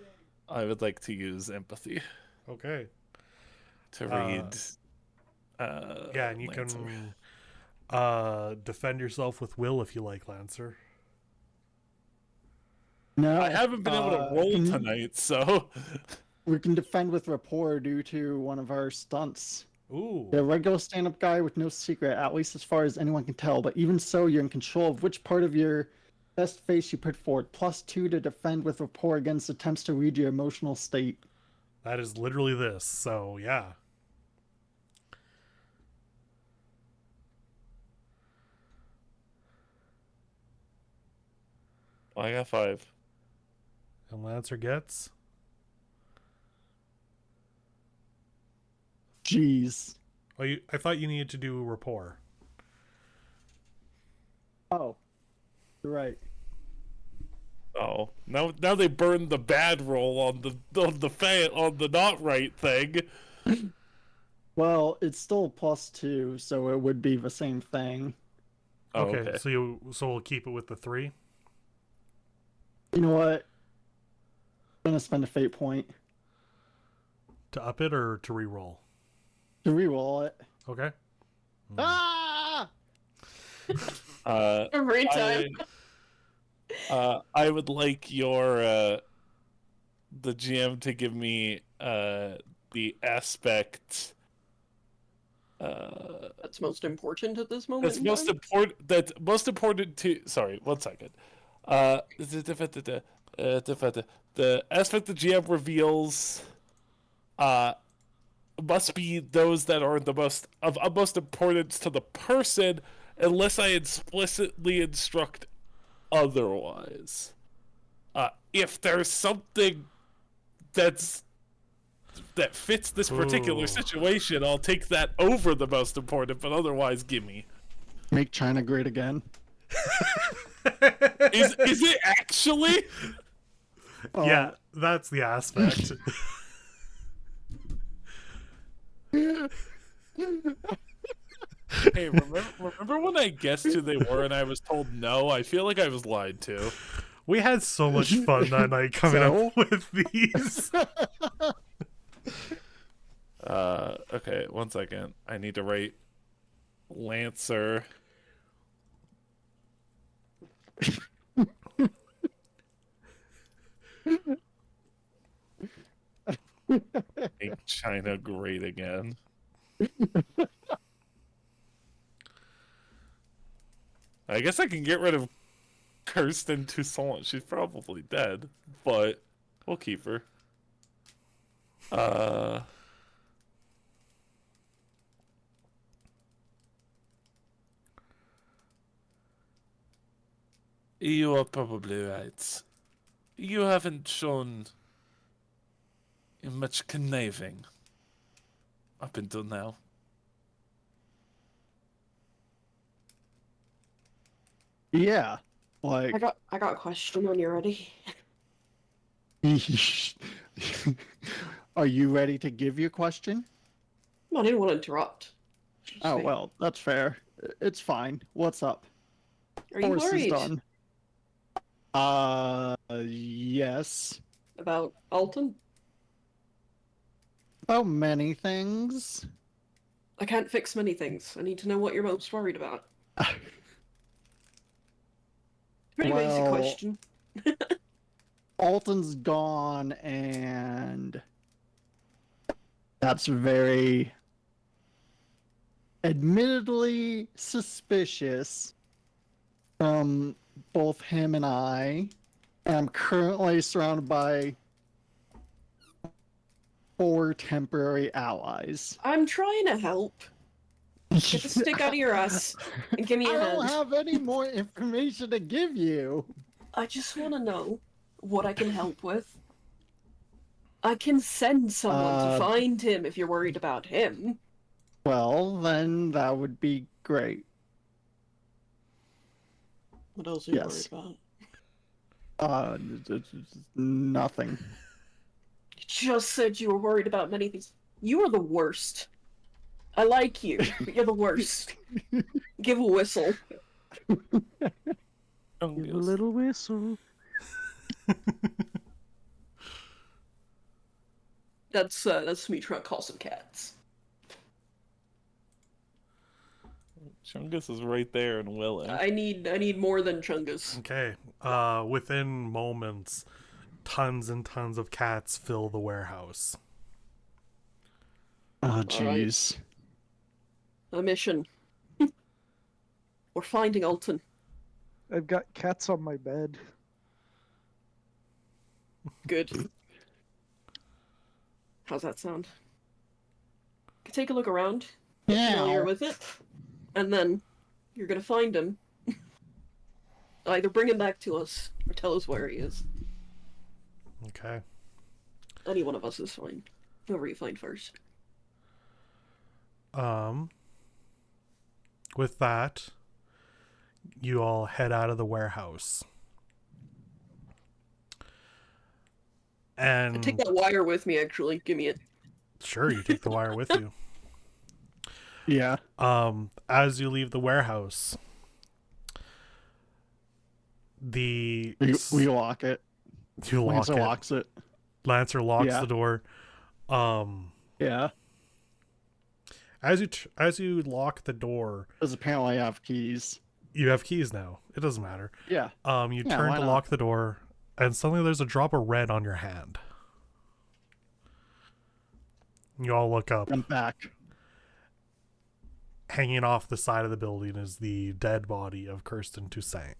would like to use empathy Okay. to read. Yeah, and you Lancer. can defend yourself with will if you like, Lancer. No, I haven't been able to roll tonight, so we can defend with rapport due to one of our stunts. Ooh. You're a regular stand-up guy with no secret, at least as far as anyone can tell. But even so, you're in control of which part of your best face you put forward. +2 to defend with rapport against attempts to read your emotional state. That is literally this. So, yeah. I got 5. And Lancer gets. Jeez. Oh, I thought you needed to do rapport. Oh, you're right. Oh, now they burned the bad roll on the not right thing. Well, it's still +2, so it would be the same thing. Oh, Okay, so we'll keep it with the 3. You know what? I'm gonna spend a fate point To up it or to re-roll? to reroll it. Okay. Ah! Every time. I would like your the GM to give me the aspect That's most important at this moment. that's most important. That's most important to. Sorry, 1 second. The aspect the GM reveals must be those that are the most of utmost importance to the person, unless I explicitly instruct otherwise. If there's something that fits this particular Ooh. situation, I'll take that over the most important, but otherwise, gimme. Make China great again. Is it actually? Yeah, that's the aspect. Hey, remember when I guessed who they were and I was told no? I feel like I was lied to. We had so much fun that night coming So? up with these. Okay, 1 second. I need to write Lancer. Make China great again. I guess I can get rid of Kirsten Toussaint. She's probably dead, but we'll keep her. You are probably right. You haven't shown much conniving up until now. Yeah, like. I got a question when you're ready. Are you ready to give your question? I didn't want to interrupt. Oh well, that's fair. It's fine. What's up? Are you Horse is worried done. Yes. about Alton? Oh, many things. I can't fix many things. I need to know what you're most worried about. Pretty basic Well, question. Alton's gone, and that's very admittedly suspicious from both him and I. And I'm currently surrounded by 4 temporary allies. I'm trying to help. Get the stick out of your ass and give me I a don't hand. have any more information to give you. I just want to know what I can help with. I can send someone to find him if you're worried about him. Well, then that would be great. What else are you Yes. worried about? Nothing. You just said you were worried about many things. You are the worst. I like you, but you're the worst. Give a whistle. Give a little whistle. That's me trying to call some cats. Chungus is right there and willing. I need more than Chungus. Okay. Within moments, tons and tons of cats fill the warehouse. Oh, jeez. A mission. We're finding Alton. I've got cats on my bed. Good. How's that sound? Take a look around. Get familiar with it. And then you're gonna find him. Either bring him back to us or tell us where he is. Okay. Any one of us is fine. Whoever you find first. With that, you all head out of the warehouse. And Take that wire with me, actually. Give me it. sure, you take the wire with you. Yeah. As you leave the warehouse, We lock it. you lock Lancer it. locks it. Lancer locks Yeah. the door. Yeah. As you lock the door, Because apparently I have keys. you have keys now. It doesn't matter. Yeah. You Yeah, turn why to not? lock the door, and suddenly there's a drop of red on your hand. You all look up. I'm back. Hanging off the side of the building is the dead body of Kirsten Toussaint.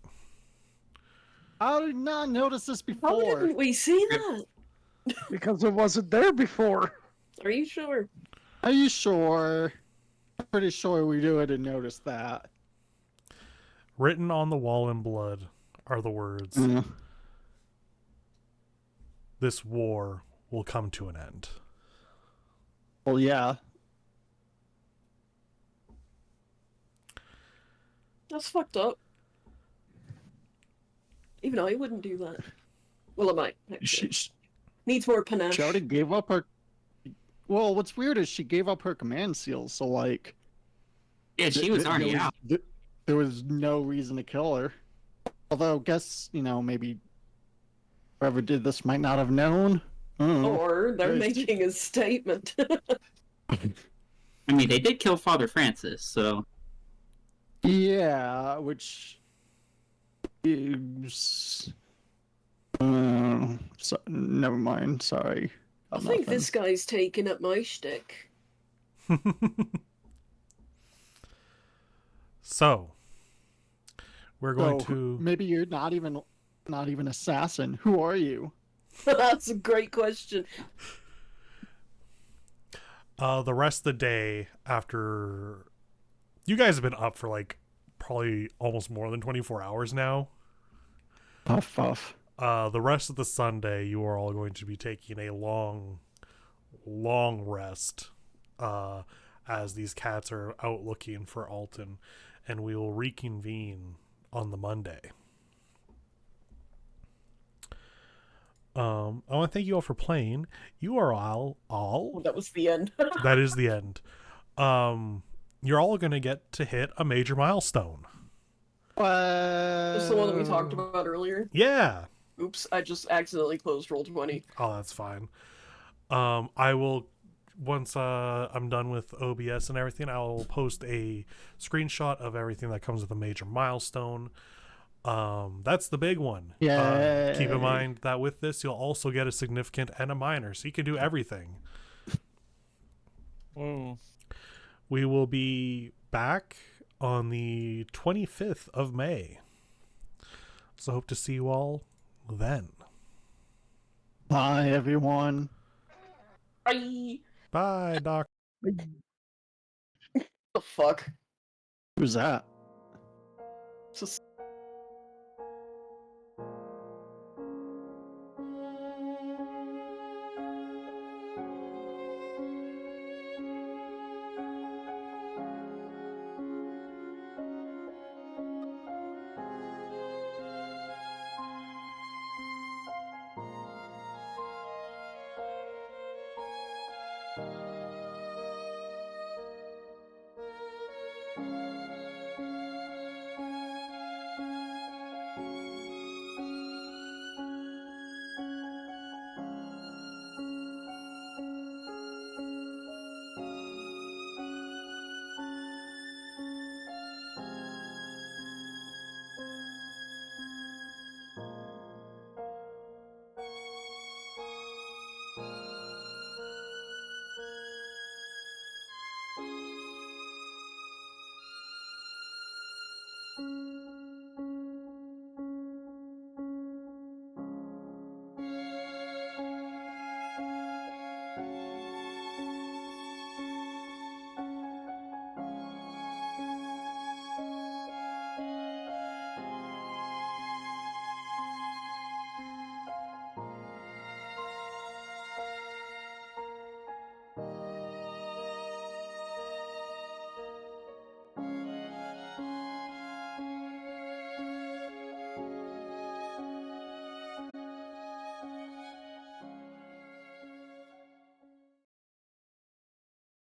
How did not notice this How before? didn't we see that? Because it wasn't there before. Are you sure? Are you sure? I'm pretty sure we didn't notice that. Written on the wall in blood are the words, "This war will come to an end." Well, yeah. That's fucked up. Even I wouldn't do that. Well, I might. Actually. Needs more panache. She already gave up her. Well, what's weird is she gave up her command seal, so like. Yeah, she was already out. There was no reason to kill her. Although, guess maybe whoever did this might not have known. Or they're making a statement. I mean, they did kill Father Francis, so. Yeah, which is. Never mind. Sorry. I think this guy's taking up my shtick. So, we're going to. Maybe you're not even assassin. Who are you? That's a great question. The rest of the day after. You guys have been up for like probably almost more than 24 hours now. Puff, puff. The rest of the Sunday, you are all going to be taking a long rest as these cats are out looking for Alton, and we will reconvene on the Monday. I want to thank you all for playing. You are all that was the end. That is the end. You're all going to get to hit a major milestone. That's the one that we talked about earlier. Yeah. Oops, I just accidentally closed Roll20. Oh, that's fine. I will, once I'm done with OBS and everything, I'll post a screenshot of everything that comes with a major milestone. That's the big one. Yeah. Keep in mind that with this, you'll also get a significant and a minor, so you can do everything. We will be back on the 25th of May. So hope to see you all then. Bye, everyone. Bye. Bye, Doc. The fuck? Who's that? Just